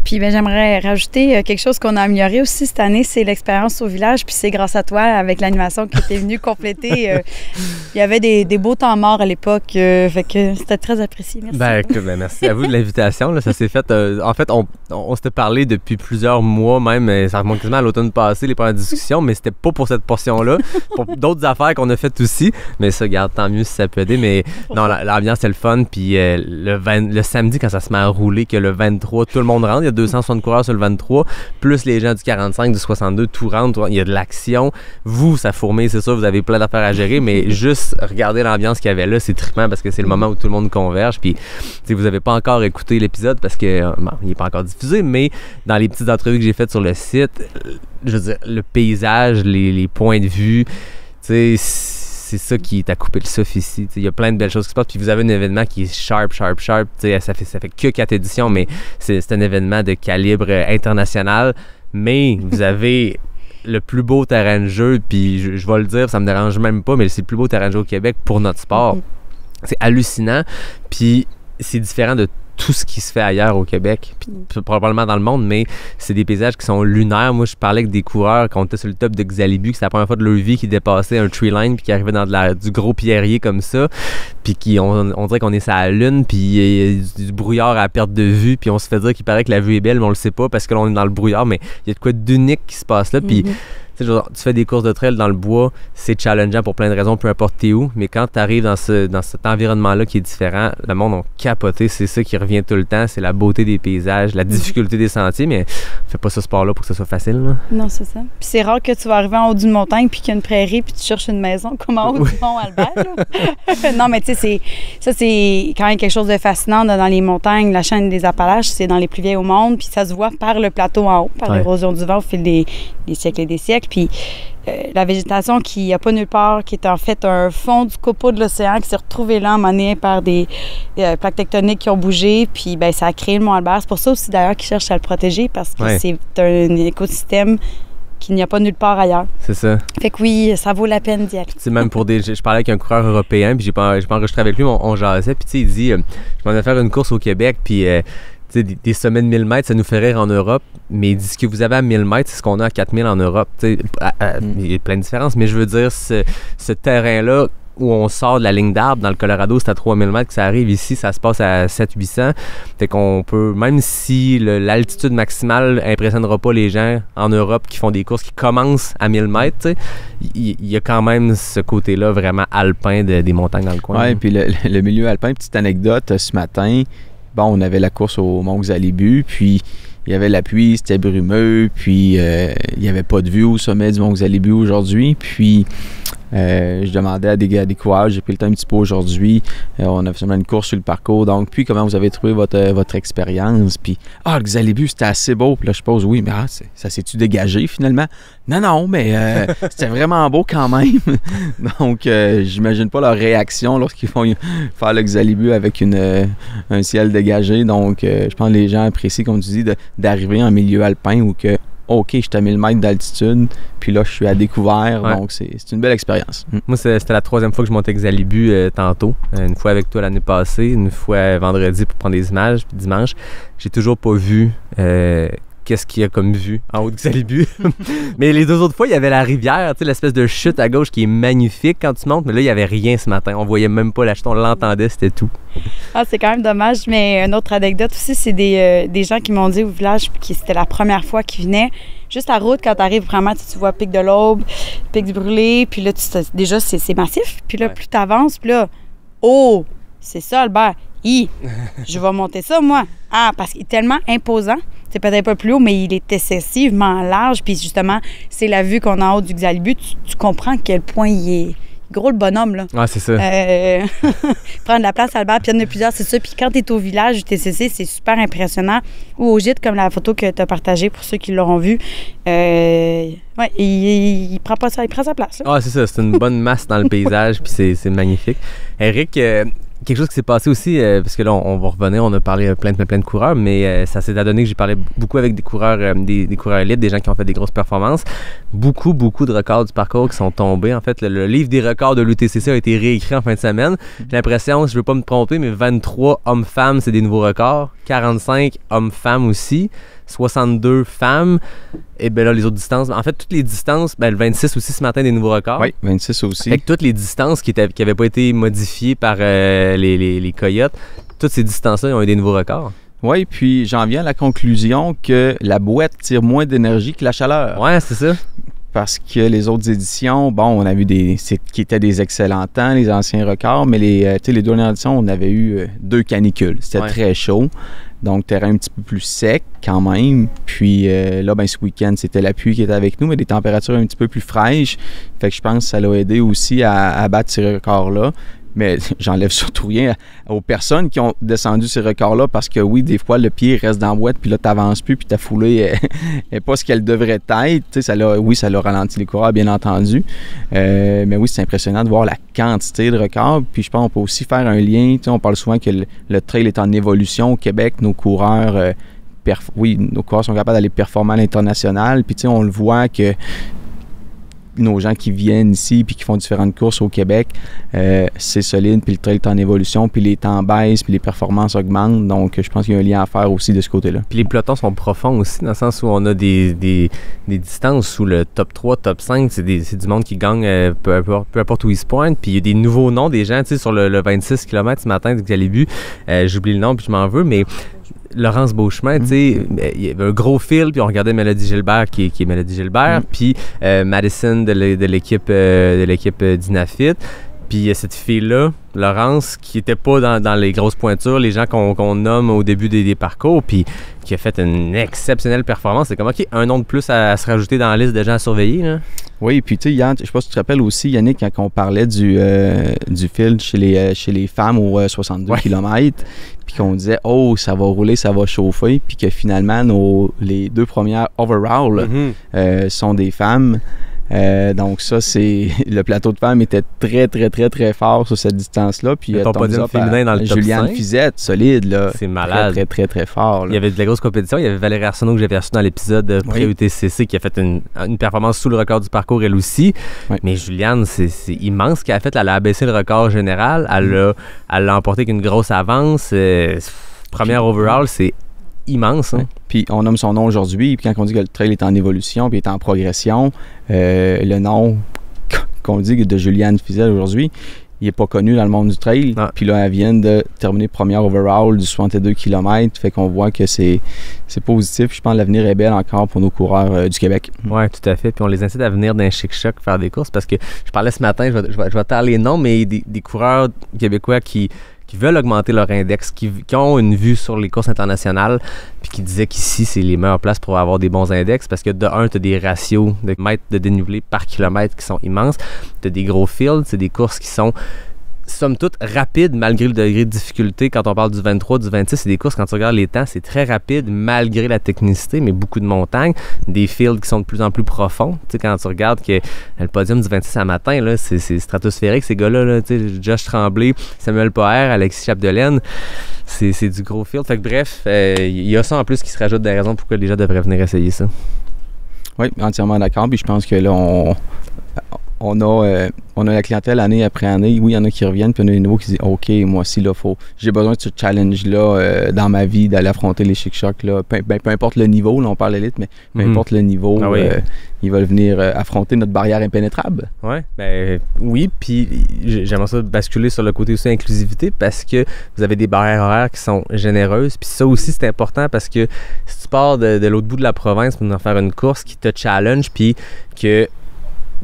Puis j'aimerais rajouter quelque chose qu'on a amélioré aussi cette année, c'est l'expérience au village. Puis c'est grâce à toi, avec l'animation qui était venue compléter. Il y avait des beaux temps morts à l'époque, fait que c'était très apprécié. Merci. Merci à vous de l'invitation. Là, ça s'est fait. En fait, on s'était parlé depuis plusieurs mois même. Ça remonte quasiment à l'automne passé, les premières discussions, mais c'était pas pour cette portion-là, pour d'autres affaires qu'on a faites aussi. Mais ça, regarde, tant mieux si ça peut aider. Mais non, l'ambiance, c'est le fun. Puis le samedi, quand ça se met à rouler, que le 23, tout le monde rentre. Il y a 260 coureurs sur le 23, plus les gens du 45, du 62, tout rentre, il y a de l'action. Vous, ça fourmille, c'est sûr, vous avez plein d'affaires à gérer, mais juste regarder l'ambiance qu'il y avait là, c'est trippant parce que c'est le moment où tout le monde converge. Puis, vous n'avez pas encore écouté l'épisode parce que il n'est pas encore diffusé, mais dans les petites entrevues que j'ai faites sur le site, je veux dire, le paysage, les points de vue, c'est ça qui t'a coupé le souffle ici. Il y a plein de belles choses qui se passent. Puis vous avez un événement qui est sharp. Ça fait que 4 éditions, mais c'est un événement de calibre international. Mais vous avez le plus beau terrain de jeu. Puis je vais le dire, ça me dérange même pas, mais c'est le plus beau terrain de jeu au Québec pour notre sport. C'est hallucinant. Puis c'est différent de tout ce qui se fait ailleurs au Québec, puis probablement dans le monde, mais c'est des paysages qui sont lunaires. Moi, je parlais avec des coureurs quand on était sur le top de Xalibu, que c'est la première fois de leur vie qui dépassaient un tree line, puis qui arrivaient dans du gros pierrier comme ça, puis on dirait qu'on est sur la lune, puis il y a du brouillard à perte de vue, puis on se fait dire qu'il paraît que la vue est belle, mais on le sait pas parce que là, on est dans le brouillard, mais il y a de quoi d'unique qui se passe là, puis tu fais des courses de trail dans le bois, c'est challengeant pour plein de raisons, peu importe t'es où, mais quand tu arrives dans cet environnement-là qui est différent, le monde a capoté, c'est ça qui revient tout le temps, c'est la beauté des paysages, la difficulté des sentiers, mais fais pas ce sport-là pour que ça soit facile. Là. Non, c'est ça. Puis c'est rare que tu vas arriver en haut d'une montagne puis qu'il y a une prairie puis tu cherches une maison comme en haut du Mont Albert. Non, mais tu sais, c'est quand même quelque chose de fascinant dans les montagnes, la chaîne des Appalaches, c'est dans les plus vieilles au monde, puis ça se voit par le plateau en haut, par l'érosion du vent au fil des siècles et des siècles. Puis la végétation qui n'y a pas nulle part, qui est en fait un fond du copeau de l'océan qui s'est retrouvé là, emmené par des plaques tectoniques qui ont bougé, puis ça a créé le Mont Albert. C'est pour ça aussi d'ailleurs qu'ils cherchent à le protéger parce que c'est un écosystème qu'il n'y a pas nulle part ailleurs. C'est ça. Fait que oui, ça vaut la peine d'y aller. C'est même pour je parlais avec un coureur européen, puis j'ai pas enregistré avec lui, on jasait, puis il dit, je m'en vais faire une course au Québec, puis des sommets de 1000 mètres, ça nous fait rire en Europe, mais il dit ce que vous avez à 1000 mètres, c'est ce qu'on a à 4000 en Europe. Il y a plein de différences, mais je veux dire, ce terrain-là, où on sort de la ligne d'arbre, dans le Colorado, c'est à 3000 mètres que ça arrive. Ici, ça se passe à 700-800. Fait qu'on peut, même si l'altitude maximale impressionnera pas les gens en Europe qui font des courses qui commencent à 1000 mètres, il y a quand même ce côté-là vraiment alpin des montagnes dans le coin. Oui, puis le milieu alpin, petite anecdote, ce matin, on avait la course au Mont Xalibu, puis il y avait la pluie, c'était brumeux, puis il n'y avait pas de vue au sommet du Mont Xalibu aujourd'hui, puis je demandais à des coureurs, j'ai pris le temps un petit peu aujourd'hui, on a fait une course sur le parcours, donc puis comment vous avez trouvé votre expérience, puis le Xalibu c'était assez beau, puis là je pose oui, mais ça s'est-tu dégagé finalement? Non, mais c'était vraiment beau quand même, donc j'imagine pas leur réaction lorsqu'ils vont faire le Xalibu avec un ciel dégagé, donc je pense que les gens apprécient, comme tu dis, d'arriver en milieu alpin ou que OK, je suis à 1000 mètres d'altitude, puis là, je suis à découvert, donc c'est une belle expérience. Moi, c'était la 3e fois que je montais Xalibu tantôt. Une fois avec toi l'année passée, une fois vendredi pour prendre des images, puis dimanche. J'ai toujours pas vu qu'est-ce qu'il y a comme vue en haut de Xalibu. Mais les 2 autres fois, il y avait la rivière, tu sais, l'espèce de chute à gauche qui est magnifique quand tu montes, mais là, il y avait rien ce matin. On voyait même pas la chute, on l'entendait, c'était tout. C'est quand même dommage, mais une autre anecdote aussi, c'est des gens qui m'ont dit au village que c'était la première fois qu'ils venaient. Juste la route, quand tu arrives vraiment, tu vois Pic de l'Aube, Pic du Brûlé, puis là, déjà, c'est massif. Puis là, plus tu avances, puis là, c'est ça, Albert. Je vais monter ça, moi. Parce qu'il est tellement imposant. C'est peut-être pas plus haut, mais il est excessivement large. Puis justement, c'est la vue qu'on a en haut du Xalibu. Tu comprends à quel point il gros le bonhomme, là. Ah, c'est ça. Prendre de la place, Albert, puis il y en a plusieurs, c'est ça. Puis quand tu es au village du TCC, c'est super impressionnant. Ou au gîte, comme la photo que tu as partagée pour ceux qui l'auront vue. Ouais, il prend pas ça, il prend sa place. Là. Ah, c'est ça, c'est une bonne masse dans le paysage, puis c'est magnifique. Eric, quelque chose qui s'est passé aussi, parce que là, on va revenir, on a parlé plein de coureurs, mais ça s'est donné que j'ai parlé beaucoup avec des coureurs, des coureurs élites, des gens qui ont fait des grosses performances. Beaucoup de records du parcours qui sont tombés. En fait, le livre des records de l'UTCC a été réécrit en fin de semaine. J'ai l'impression, je ne veux pas me tromper, mais 23 hommes-femmes, c'est des nouveaux records. 45 hommes-femmes aussi. 62 femmes. Et bien là, les autres distances. En fait, toutes les distances, ben, le 26 aussi ce matin, des nouveaux records. Oui, 26 aussi. Fait que toutes les distances qui n'avaient pas été modifiées par les coyotes, toutes ces distances-là, ils ont eu des nouveaux records. Oui, puis j'en viens à la conclusion que la boîte tire moins d'énergie que la chaleur. Ouais, c'est ça. Parce que les autres éditions, bon, on a vu qui étaient des excellents temps, les anciens records, mais les dernières éditions, on avait eu 2 canicules. C'était très chaud. Donc, terrain un petit peu plus sec quand même. Puis là, ben, ce week-end, c'était la pluie qui était avec nous, mais des températures un petit peu plus fraîches. Fait que je pense que ça l'a aidé aussi à battre ces records-là. Mais j'enlève surtout rien aux personnes qui ont descendu ces records-là parce que oui, des fois, le pied reste dans la boîte, puis là, tu n'avances plus, puis ta foulée n'est pas ce qu'elle devrait être. Ça l'a ralenti les coureurs, bien entendu. Mais oui, c'est impressionnant de voir la quantité de records. Puis je pense qu'on peut aussi faire un lien. On parle souvent que le trail est en évolution au Québec. Nos coureurs, nos coureurs sont capables d'aller performer à l'international. Puis on le voit que nos gens qui viennent ici puis qui font différentes courses au Québec, c'est solide, puis le trail est en évolution, puis les temps baissent, puis les performances augmentent. Donc, je pense qu'il y a un lien à faire aussi de ce côté-là. Puis les pelotons sont profonds aussi, dans le sens où on a des distances sous le top 3, top 5. C'est du monde qui gagne peu importe où ils se pointent. Puis il y a des nouveaux noms des gens, tu sais, sur le 26 km ce matin, que j'allais vu. J'oublie le nom, puis je m'en veux, mais Laurence Beauchemin, tu sais, il y avait un gros fil, puis on regardait Mélodie Gilbert, qui est Mélodie Gilbert, puis Madison de l'équipe Dynafit. Puis il y a cette fille-là, Laurence, qui n'était pas dans les grosses pointures, les gens qu'on nomme au début des parcours, puis qui a fait une exceptionnelle performance. C'est comme, OK, un nom de plus à se rajouter dans la liste de gens à surveiller, là. Oui, puis tu sais, Yann, je sais pas si tu te rappelles aussi, Yannick, quand on parlait du fil chez les femmes aux 62 km, puis qu'on disait, oh, ça va rouler, ça va chauffer, puis que finalement, les 2 premières overall sont des femmes. Donc ça, c'est le plateau de femmes était très fort sur cette distance-là. Puis ton podium féminin dans le top 5. Juliane Fizette, solide là. C'est malade. Très fort. Là. Il y avait de la grosse compétition. Il y avait Valérie Arsenault que j'avais reçu dans l'épisode pré-UTCC qui a fait une performance sous le record du parcours elle aussi. Oui. Mais Juliane, c'est immense ce qu'elle a fait. Elle a abaissé le record général. Elle l'a emporté avec une grosse avance. Première overall, c'est immense. Hein? Puis on nomme son nom aujourd'hui, puis quand on dit que le trail est en évolution, puis est en progression, le nom qu'on dit de Juliane Fizette aujourd'hui, il n'est pas connu dans le monde du trail. Puis là, elle vient de terminer première overall du 62 km, fait qu'on voit que c'est positif. Je pense que l'avenir est belle encore pour nos coureurs du Québec. Oui, tout à fait. Puis on les incite à venir d'un chic-choc faire des courses, parce que je parlais ce matin, je vais taire les noms, mais des coureurs québécois qui veulent augmenter leur index, qui ont une vue sur les courses internationales, puis qui disaient qu'ici, c'est les meilleures places pour avoir des bons index, parce que de un, tu as des ratios de mètres de dénivelé par kilomètre qui sont immenses. Tu as des gros fields, c'est des courses qui sont somme toute rapides malgré le degré de difficulté. Quand on parle du 23, du 26, c'est des courses, quand tu regardes les temps, c'est très rapide malgré la technicité, mais beaucoup de montagnes, des fields qui sont de plus en plus profonds. Tu sais, quand tu regardes que le podium du 26 à matin, là, c'est stratosphérique, ces gars-là, là, tu sais, Josh Tremblay, Samuel Poher, Alexis Chapdelaine, c'est du gros field. Fait que bref, il y a ça en plus qui se rajoute des raisons pourquoi les gens devraient venir essayer ça. Oui, entièrement d'accord. Puis je pense que là, on a la clientèle année après année. Oui, il y en a qui reviennent, puis il y en a des nouveaux qui disent OK, moi aussi, là, j'ai besoin de ce challenge-là dans ma vie, d'aller affronter les chic-chocs. Peu importe le niveau, là, on parle élite, mais peu importe le niveau, ils veulent venir affronter notre barrière impénétrable. Oui, puis j'aimerais ça basculer sur le côté aussi inclusivité, parce que vous avez des barrières horaires qui sont généreuses. Puis ça aussi, c'est important, parce que si tu pars de l'autre bout de la province pour en faire une course qui te challenge, puis que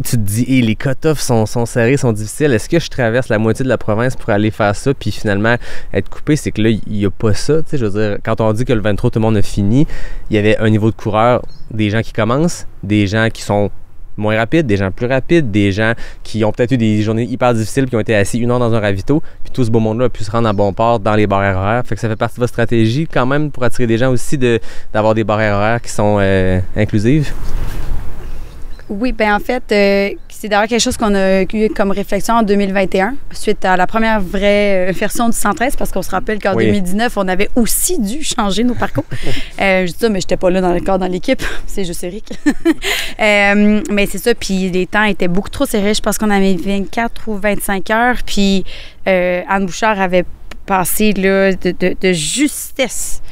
tu te dis, les cut-offs sont serrés, sont difficiles. Est-ce que je traverse la moitié de la province pour aller faire ça, puis finalement être coupé? C'est que là, il n'y a pas ça. Tu sais, je veux dire, quand on dit que le 23, tout le monde a fini, il y avait un niveau de coureur, des gens qui commencent, des gens qui sont moins rapides, des gens plus rapides, des gens qui ont peut-être eu des journées hyper difficiles, qui ont été assis 1 heure dans un ravito, puis tout ce beau monde-là a pu se rendre à bon port dans les barrières horaires. Fait que ça fait partie de votre stratégie quand même pour attirer des gens aussi d'avoir des barrières horaires qui sont inclusives? Oui, bien en fait, c'est d'ailleurs quelque chose qu'on a eu comme réflexion en 2021, suite à la première vraie version du 113, parce qu'on se rappelle qu'en 2019, on avait aussi dû changer nos parcours. Je dis ça, mais j'étais pas là dans l'équipe, c'est juste Eric. Mais c'est ça, puis les temps étaient beaucoup trop serrés. Je pense qu'on avait 24 ou 25 heures, puis Anne Bouchard avait passé là, de justesse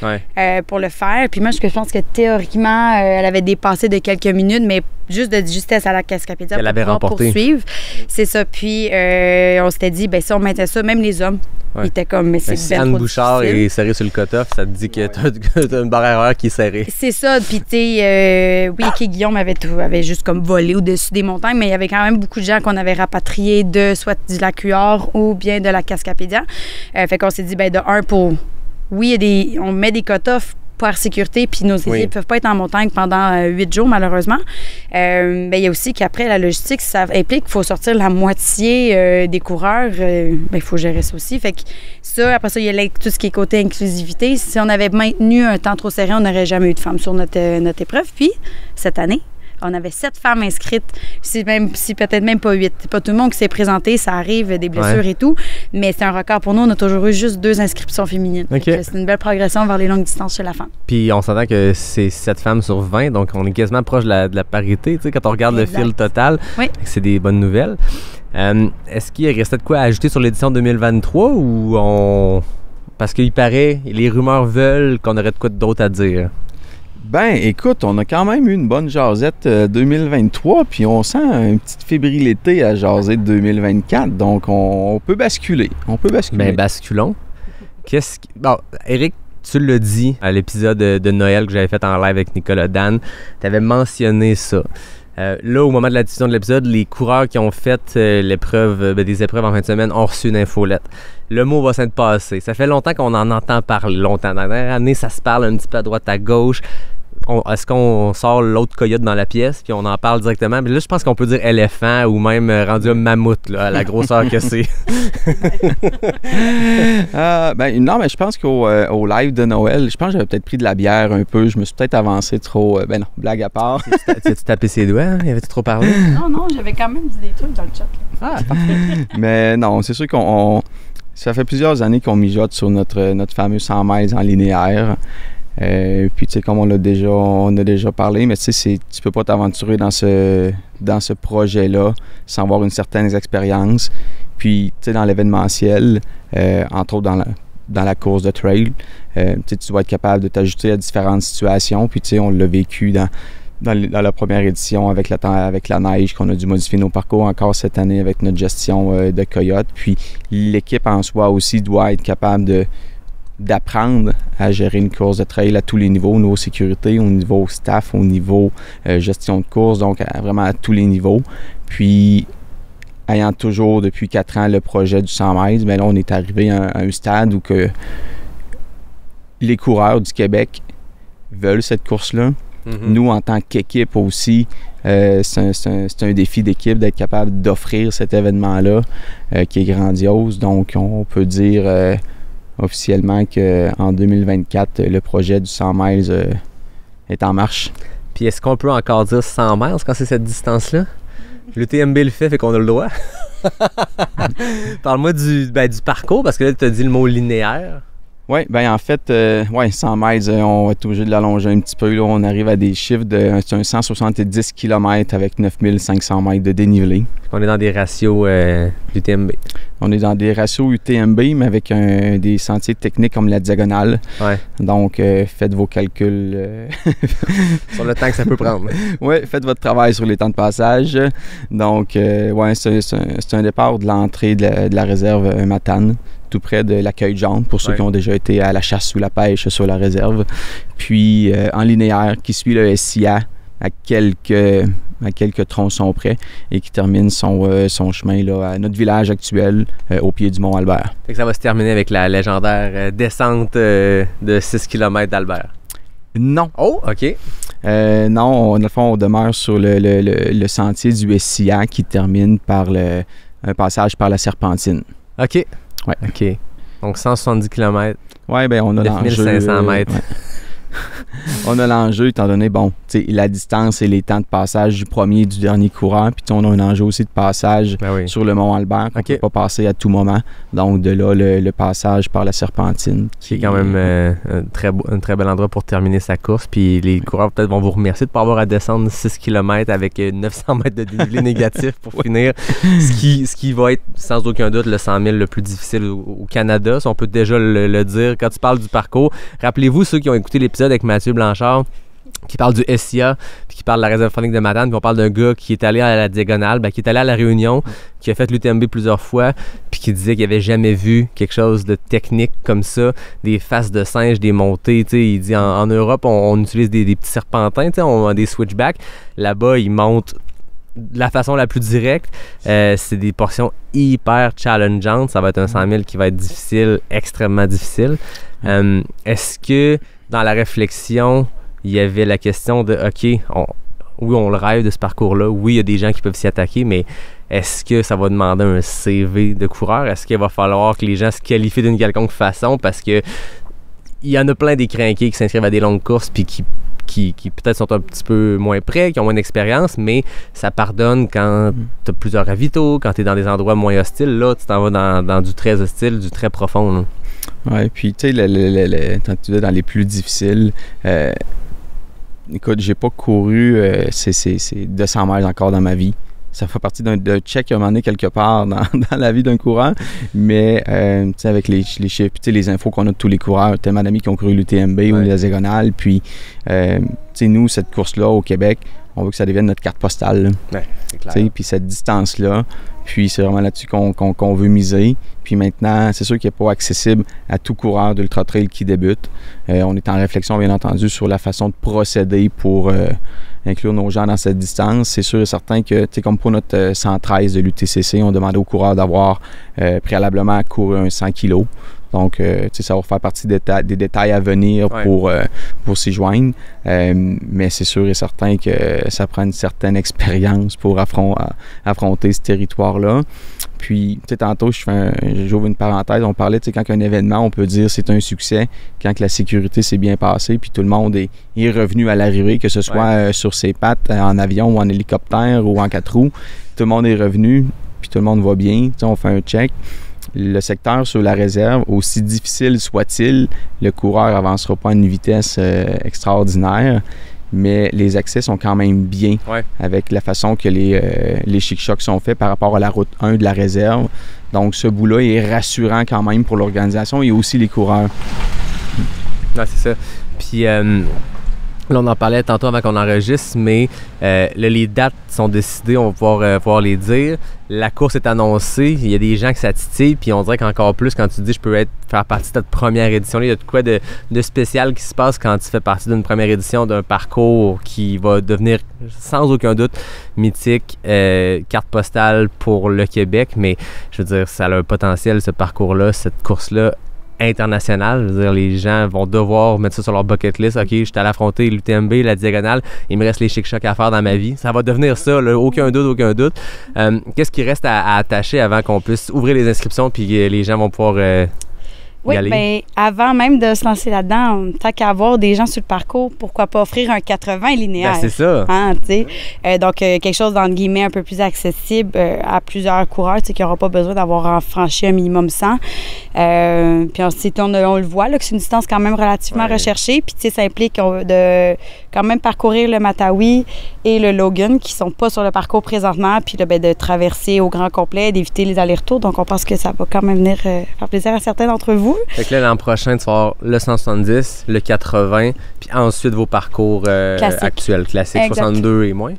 pour le faire. Puis moi, je pense que théoriquement, elle avait dépassé de quelques minutes, mais juste de justesse à la Cascapédia pour pouvoir poursuivre. C'est ça. Puis on s'était dit, ben si on mettait ça, même les hommes, ils étaient comme, mais c'est si Anne Bouchard est serrée sur le cut-off, ça te dit que t'as une barrière horaire qui est serrée. C'est ça. Puis tu sais, oui, Guillaume avait juste comme volé au-dessus des montagnes, mais il y avait quand même beaucoup de gens qu'on avait rapatriés de soit du lac Huard ou bien de la Cascapédia. Fait qu'on s'est dit, ben de un, oui, on met des cut-offs par sécurité, puis nos équipes ne peuvent pas être en montagne pendant 8 jours, malheureusement. Il y a aussi qu'après, la logistique, ça implique qu'il faut sortir la moitié des coureurs. Il faut gérer ça aussi. Fait que ça, après ça, il y a tout ce qui est côté inclusivité. Si on avait maintenu un temps trop serré, on n'aurait jamais eu de femmes sur notre épreuve. Puis, cette année, on avait 7 femmes inscrites, si peut-être même pas 8. C'est pas tout le monde qui s'est présenté, ça arrive, des blessures et tout, mais c'est un record pour nous. On a toujours eu juste 2 inscriptions féminines. C'est une belle progression vers les longues distances chez la femme. Puis on s'entend que c'est 7 femmes sur 20, donc on est quasiment proche de la parité, tu sais, quand on regarde le fil total. C'est des bonnes nouvelles. Est-ce qu'il restait de quoi ajouter sur l'édition 2023 ou parce qu'il paraît, les rumeurs veulent qu'on aurait de quoi d'autre à dire? Ben, écoute, on a quand même eu une bonne jasette 2023, puis on sent une petite fébrilité à jaser de 2024, donc on peut basculer. Ben, basculons. Bon, Eric, tu l'as dit à l'épisode de Noël que j'avais fait en live avec Nicolas Dan, tu avais mentionné ça. Là, au moment de la diffusion de l'épisode, les coureurs qui ont fait des épreuves en fin de semaine ont reçu une infolette. Le mot va s'être passé. Ça fait longtemps qu'on en entend parler. Dans la dernière année, ça se parle un petit peu à droite, à gauche. Est-ce qu'on sort l'autre coyote dans la pièce puis on en parle directement? Mais là, je pense qu'on peut dire éléphant ou même rendu un mammouth, là, à la grosseur que c'est. Non, mais je pense qu'au live de Noël, je pense que j'avais peut-être pris de la bière un peu. Je me suis peut-être avancé trop. Non, blague à part. Tu tapé ses doigts? Hein? Y avait-tu trop parlé? Non, j'avais quand même dit des trucs dans le chat. Ah, parfait. Mais non, c'est sûr ça fait plusieurs années qu'on mijote sur notre fameux 100 miles en linéaire. Puis tu sais, comme on a déjà parlé, mais tu sais, tu peux pas t'aventurer dans ce projet-là sans avoir une certaine expérience. Puis tu sais, dans l'événementiel, entre autres dans la course de trail, tu vas être capable de t'ajuster à différentes situations. Puis tu sais, on l'a vécu dans la première édition avec la neige, qu'on a dû modifier nos parcours encore cette année avec notre gestion de coyote. Puis l'équipe en soi aussi doit être capable d'apprendre à gérer une course de trail à tous les niveaux, au niveau sécurité, au niveau staff, au niveau gestion de course, donc vraiment à tous les niveaux. Puis, ayant toujours depuis 4 ans le projet du 100 miles, mais là, on est arrivé à un stade où que les coureurs du Québec veulent cette course-là. Mm-hmm. Nous, en tant qu'équipe aussi, c'est un défi d'équipe d'être capable d'offrir cet événement-là qui est grandiose. Donc, on peut dire officiellement qu'en 2024, le projet du 100 miles est en marche. Puis est-ce qu'on peut encore dire 100 miles quand c'est cette distance-là? L'UTMB le fait qu'on a le droit. Parle-moi du parcours, parce que là, tu as dit le mot linéaire. Oui, bien en fait, 100 miles, on va être obligé de l'allonger un petit peu. Là, on arrive à des chiffres de 170 km avec 9500 mètres de dénivelé. On est dans des ratios UTMB. On est dans des ratios UTMB, mais avec des sentiers techniques comme la diagonale. Ouais. Donc, faites vos calculs. Sur le temps que ça peut prendre. Oui, faites votre travail sur les temps de passage. Donc, c'est un départ de l'entrée de la réserve Matane, tout près de l'accueil jaune, pour ceux qui ont déjà été à la chasse ou la pêche sur la réserve. Puis, en linéaire, qui suit le SIA à quelques tronçons près et qui termine son chemin là, à notre village actuel, au pied du Mont Albert. Fait que ça va se terminer avec la légendaire descente de 6 km d'Albert. Non. Oh, OK. Non, dans le fond, on demeure sur le sentier du SIA qui termine par un passage par la Serpentine. OK. Ouais. OK. Donc 170 km. Oui, bien, on a l'enjeu. 1500 mètres. Ouais. On a l'enjeu, étant donné, la distance et les temps de passage du premier et du dernier coureur. Puis on a un enjeu aussi de passage sur le Mont-Albert qu'on ne peut pas passer à tout moment. Donc, de là, le passage par la Serpentine. Qui est quand même un très bel endroit pour terminer sa course. Puis les coureurs peut-être vont vous remercier de ne pas avoir à descendre 6 km avec 900 mètres de dénivelé négatif pour finir. Ce qui va être, sans aucun doute, le 100 000 le plus difficile au Canada. Ça, on peut déjà le dire. Quand tu parles du parcours, rappelez-vous ceux qui ont écouté l'épisode avec Mathieu Blanchard qui parle du SIA, puis qui parle de la réserve phonique de Matane, puis on parle d'un gars qui est allé à la Diagonale, qui est allé à La Réunion, qui a fait l'UTMB plusieurs fois, puis qui disait qu'il n'avait jamais vu quelque chose de technique comme ça, des faces de singe, des montées. Il dit en Europe, on utilise des petits serpentins, on a des switchbacks. Là-bas, ils montent de la façon la plus directe. C'est des portions hyper challengeantes. Ça va être un 100 000 qui va être difficile, extrêmement difficile. Est-ce que dans la réflexion, il y avait la question de OK, on le rêve de ce parcours-là. Oui, il y a des gens qui peuvent s'y attaquer, mais est-ce que ça va demander un CV de coureur? Est-ce qu'il va falloir que les gens se qualifient d'une quelconque façon? Parce que il y en a plein des crinqués qui s'inscrivent à des longues courses puis qui peut-être sont un petit peu moins prêts, qui ont moins d'expérience, mais ça pardonne quand tu as plusieurs ravitaux, quand tu es dans des endroits moins hostiles. Là, tu t'en vas dans du très hostile, du très profond. Oui, puis tu sais, quand tu es dans les plus difficiles, écoute, j'ai pas couru ces 200 miles encore dans ma vie. Ça fait partie d'un check à un moment donné quelque part dans la vie d'un coureur. Mais avec les chiffres, les infos qu'on a de tous les coureurs, tellement d'amis qui ont couru l'UTMB ou la Diagonale. Puis, nous, cette course-là au Québec, on veut que ça devienne notre carte postale. Ouais, c'est clair. Puis cette distance-là, puis c'est vraiment là-dessus qu'on veut miser. Puis maintenant, c'est sûr qu'il n'est pas accessible à tout coureur d'ultra-trail qui débute. On est en réflexion, bien entendu, sur la façon de procéder pour inclure nos gens dans cette distance. C'est sûr et certain que, comme pour notre 113 de l'UTCC, on demandait aux coureurs d'avoir préalablement couru un 100 kg. Donc, ça va faire partie des détails à venir pour s'y joindre. Mais c'est sûr et certain que ça prend une certaine expérience pour affronter ce territoire-là. Puis, tantôt, j'ouvre une parenthèse, on parlait, quand un événement, on peut dire c'est un succès, quand la sécurité s'est bien passée, puis tout le monde est revenu à l'arrivée, que ce soit sur ses pattes, en avion ou en hélicoptère ou en 4 roues. Tout le monde est revenu, puis tout le monde va bien. On fait un check. Le secteur sur la réserve, aussi difficile soit-il, le coureur n'avancera pas à une vitesse extraordinaire, mais les accès sont quand même bien avec la façon que les chic-chocs sont faits par rapport à la route 1 de la réserve. Donc, ce bout-là est rassurant quand même pour l'organisation et aussi les coureurs. Non, c'est ça. Puis, là, on en parlait tantôt avant qu'on enregistre, mais là, les dates sont décidées, on va pouvoir les dire. La course est annoncée, il y a des gens qui s'attitillent, puis on dirait qu'encore plus, quand tu dis je peux faire partie de cette première édition, il y a de quoi de spécial qui se passe quand tu fais partie d'une première édition d'un parcours qui va devenir sans aucun doute mythique, carte postale pour le Québec, mais je veux dire, ça a un potentiel, ce parcours-là, cette course-là, international. Je veux dire, les gens vont devoir mettre ça sur leur bucket list. OK, je suis allé affronter l'UTMB, la Diagonale, il me reste les chic-chocs à faire dans ma vie. Ça va devenir ça, là, aucun doute. Qu'est-ce qui reste à attacher avant qu'on puisse ouvrir les inscriptions puis les gens vont pouvoir oui, bien, avant même de se lancer là-dedans, tant qu'à avoir des gens sur le parcours, pourquoi pas offrir un 80 linéaire? Ben, c'est ça. Hein, donc, quelque chose, dans le guillemets, un peu plus accessible à plusieurs coureurs, qui n'auront pas besoin d'avoir franchi un minimum 100. Puis ensuite, on le voit, là, que c'est une distance quand même relativement recherchée. Puis, ça implique de quand même parcourir le Matawi et le Logan, qui sont pas sur le parcours présentement, puis là, de traverser au grand complet, d'éviter les allers-retours. Donc, on pense que ça va quand même venir faire plaisir à certains d'entre vous. Fait que là, l'an prochain, tu vas avoir le 170, le 80, puis ensuite vos parcours actuels, classiques, exact. 62 et moins?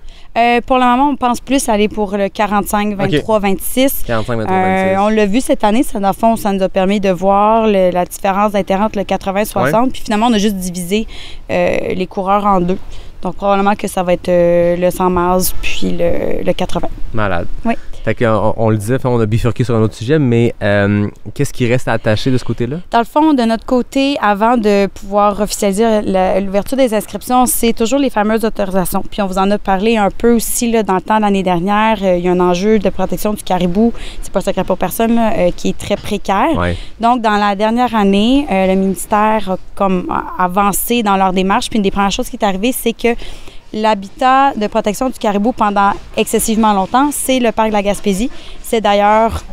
Pour le moment, on pense plus aller pour le 45, 23, 26. 45, 23, 26. On l'a vu cette année, ça, dans le fond, ça nous a permis de voir la différence d'intérêt entre le 80 et 60. Puis finalement, on a juste divisé les coureurs en deux. Donc, probablement que ça va être le 100 miles puis le 80. Malade. Oui. Fait qu'on le disait, on a bifurqué sur un autre sujet, mais qu'est-ce qui reste attaché de ce côté-là? Dans le fond, de notre côté, avant de pouvoir officialiser l'ouverture des inscriptions, c'est toujours les fameuses autorisations. Puis on vous en a parlé un peu aussi là, dans le temps de l'année dernière. Il y a un enjeu de protection du caribou, c'est pas secret pour personne, là, qui est très précaire. Ouais. Donc, dans la dernière année, le ministère a avancé dans leur démarche. Puis une des premières choses qui est arrivée, c'est que l'habitat de protection du caribou pendant excessivement longtemps, c'est le parc de la Gaspésie. C'est d'ailleurs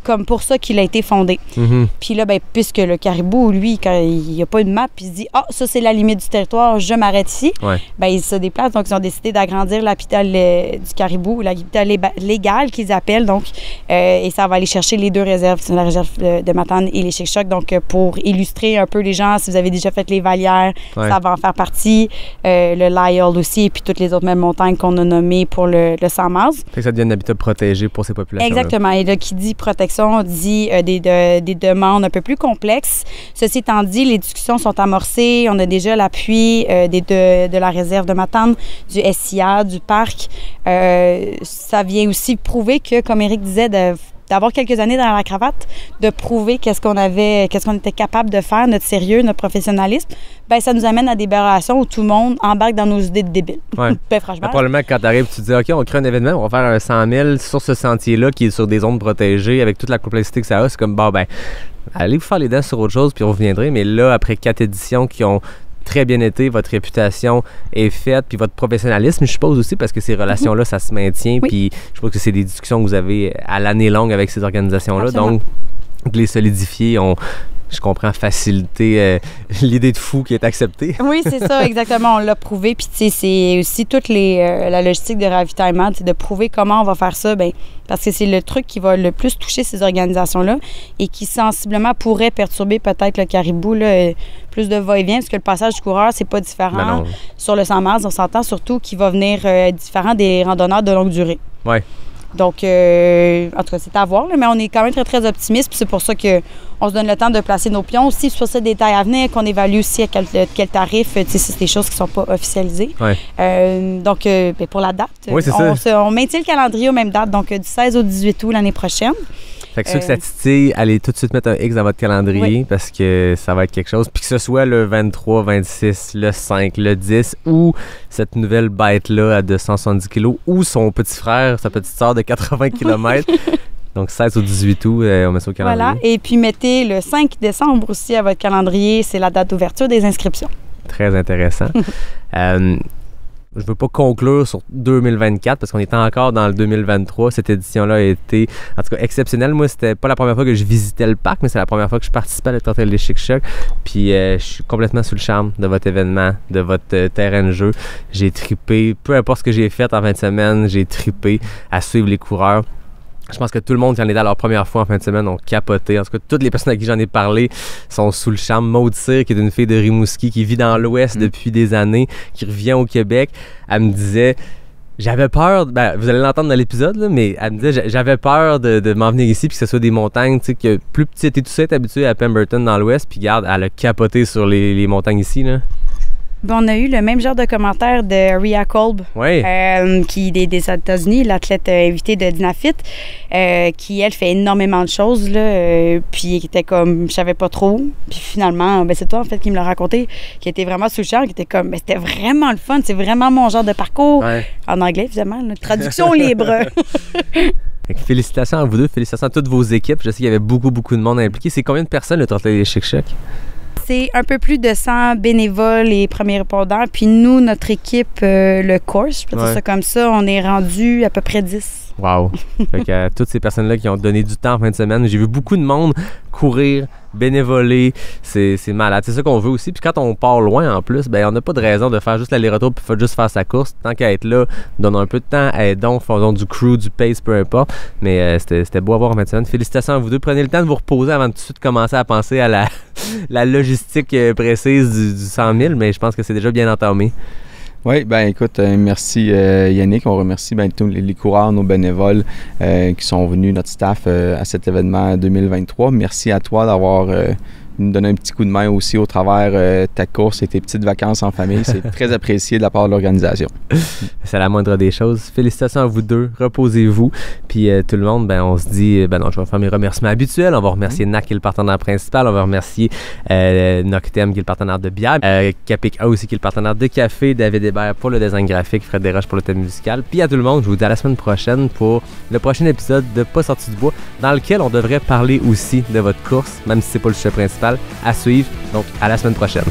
comme pour ça qu'il a été fondé. Mm-hmm. Puis là, ben, puisque le caribou, lui, quand il n'y a pas une map, puis il se dit « Ah, ça, c'est la limite du territoire, je m'arrête ici ouais. », ben, il se déplace. Donc, ils ont décidé d'agrandir l'habitat du caribou, l'habitat légal qu'ils appellent. Donc, et ça va aller chercher les deux réserves, c'est la réserve de Matane et les Chic-Chocs. Donc, pour illustrer un peu les gens, si vous avez déjà fait les Valières, ouais. ça va en faire partie. Le Lyell aussi, et puis toutes les autres mêmes montagnes qu'on a nommées pour le 100 miles. Fait que ça devient un habitat protégé pour ces populations. Exactement. Et là, qui dit protection, dit des demandes un peu plus complexes. Ceci étant dit, les discussions sont amorcées. On a déjà l'appui de la réserve de Matane, du SIA, du parc. Ça vient aussi prouver que, comme Éric disait, d'avoir quelques années dans la cravate, de prouver qu'est-ce qu'on était capable de faire, notre sérieux, notre professionnalisme, ben ça nous amène à des relations où tout le monde embarque dans nos idées de débiles. Ouais. Ben, franchement. Probablement, quand tu arrives, tu te dis, OK, on crée un événement, on va faire un 100 000 sur ce sentier-là qui est sur des zones protégées avec toute la complexité que ça a. C'est comme, bon, ben, allez vous faire les dents sur autre chose, puis on reviendrait. Mais là, après 4 éditions qui ont très bien été, votre réputation est faite, puis votre professionnalisme, je suppose aussi, parce que ces relations-là, ça se maintient, oui. Puis je suppose que c'est des discussions que vous avez à l'année longue avec ces organisations-là. Absolument. Donc, de les solidifier, je comprends, faciliter l'idée de fou qui est acceptée. Oui, c'est ça, exactement. On l'a prouvé. Puis, tu sais, c'est aussi toute la logistique de ravitaillement, de prouver comment on va faire ça, bien, parce que c'est le truc qui va le plus toucher ces organisations-là et qui sensiblement pourrait perturber peut-être le caribou, là, plus de va-et-vient, parce que le passage du coureur, c'est pas différent. Sur le 100 miles, on s'entend surtout qu'il va venir différent des randonneurs de longue durée. Oui. Donc, en tout cas, c'est à voir, là, mais on est quand même très, très optimiste. Puis c'est pour ça qu'on se donne le temps de placer nos pions. Aussi, sur ces détails à venir, qu'on évalue aussi à quel tarif. C'est des choses qui ne sont pas officialisées. Ouais. Donc, pour la date, oui, on maintient le calendrier aux mêmes dates, donc du 16 au 18 août l'année prochaine. Fait que ceux que ça titille, allez tout de suite mettre un X dans votre calendrier oui. parce que ça va être quelque chose. Puis que ce soit le 23, 26, le 5, le 10 ou cette nouvelle bête-là à 270 kg ou son petit frère, sa petite sœur de 80 km. Donc 16 au 18 août, on met ça au calendrier. Voilà. Et puis mettez le 5 décembre aussi à votre calendrier. C'est la date d'ouverture des inscriptions. Très intéressant. Je ne veux pas conclure sur 2024 parce qu'on est encore dans le 2023. Cette édition-là a été, en tout cas, exceptionnelle. Moi, c'était pas la première fois que je visitais le parc, mais c'est la première fois que je participais à la Tortelle des Chic-Chocs. Puis, je suis complètement sous le charme de votre événement, de votre terrain de jeu. J'ai trippé. Peu importe ce que j'ai fait en fin de semaine, j'ai trippé à suivre les coureurs. Je pense que tout le monde qui en est à leur première fois en fin de semaine ont capoté. En tout cas, toutes les personnes à qui j'en ai parlé sont sous le charme. Maud Cyr, qui est une fille de Rimouski, qui vit dans l'Ouest depuis des années, qui revient au Québec, elle me disait... J'avais peur, vous allez l'entendre dans l'épisode, là, mais elle me disait j'avais peur de m'en venir ici puis que ce soit des montagnes, tu sais, que plus petite et tout ça, est habituée à Pemberton dans l'Ouest, puis regarde, elle a capoté sur les montagnes ici, là. On a eu le même genre de commentaire de Rhea Kolb, oui. Qui est des États-Unis, l'athlète invitée de Dynafit, qui, elle, fait énormément de choses, là, puis qui était comme, je savais pas trop. Puis finalement, c'est toi, en fait, qui me l'a raconté, qui était vraiment sous le charme, qui était comme, c'était vraiment le fun, c'est vraiment mon genre de parcours. Ouais. En anglais, évidemment, traduction libre. Félicitations à vous deux, félicitations à toutes vos équipes. Je sais qu'il y avait beaucoup de monde impliqué. C'est combien de personnes, le Tortelle des Chic-Chocs? C'est un peu plus de 100 bénévoles et premiers répondants. Puis nous, notre équipe, le course, je peux dire ça comme ça, on est rendu à peu près 10. Wow! Fait que toutes ces personnes-là qui ont donné du temps en fin de semaine, j'ai vu beaucoup de monde courir, bénévoler, c'est malade. C'est ça qu'on veut aussi. Puis quand on part loin en plus, on n'a pas de raison de faire juste l'aller-retour puis juste faire sa course. Tant qu'à être là, donnons un peu de temps, aidons, faisons du crew, du pace, peu importe. Mais c'était beau à voir en fin de semaine. Félicitations à vous deux. Prenez le temps de vous reposer avant de tout de suite commencer à penser à la logistique précise du 100 000, mais je pense que c'est déjà bien entamé. Oui, écoute, merci Yannick. On remercie tous les coureurs, nos bénévoles qui sont venus, notre staff, à cet événement 2023. Merci à toi d'avoir nous donner un petit coup de main aussi au travers ta course et tes petites vacances en famille. C'est très apprécié de la part de l'organisation. C'est la moindre des choses. Félicitations à vous deux. Reposez-vous. Puis tout le monde, on se dit, je vais faire mes remerciements habituels. On va remercier NAC qui est le partenaire principal. On va remercier Noctem qui est le partenaire de bière. Capic A aussi qui est le partenaire de café. David Hébert pour le design graphique. Fred Desroches pour le thème musical. Puis à tout le monde, je vous dis à la semaine prochaine pour le prochain épisode de Pas sorti du bois, dans lequel on devrait parler aussi de votre course, même si c'est pas le sujet principal, à suivre. Donc, à la semaine prochaine.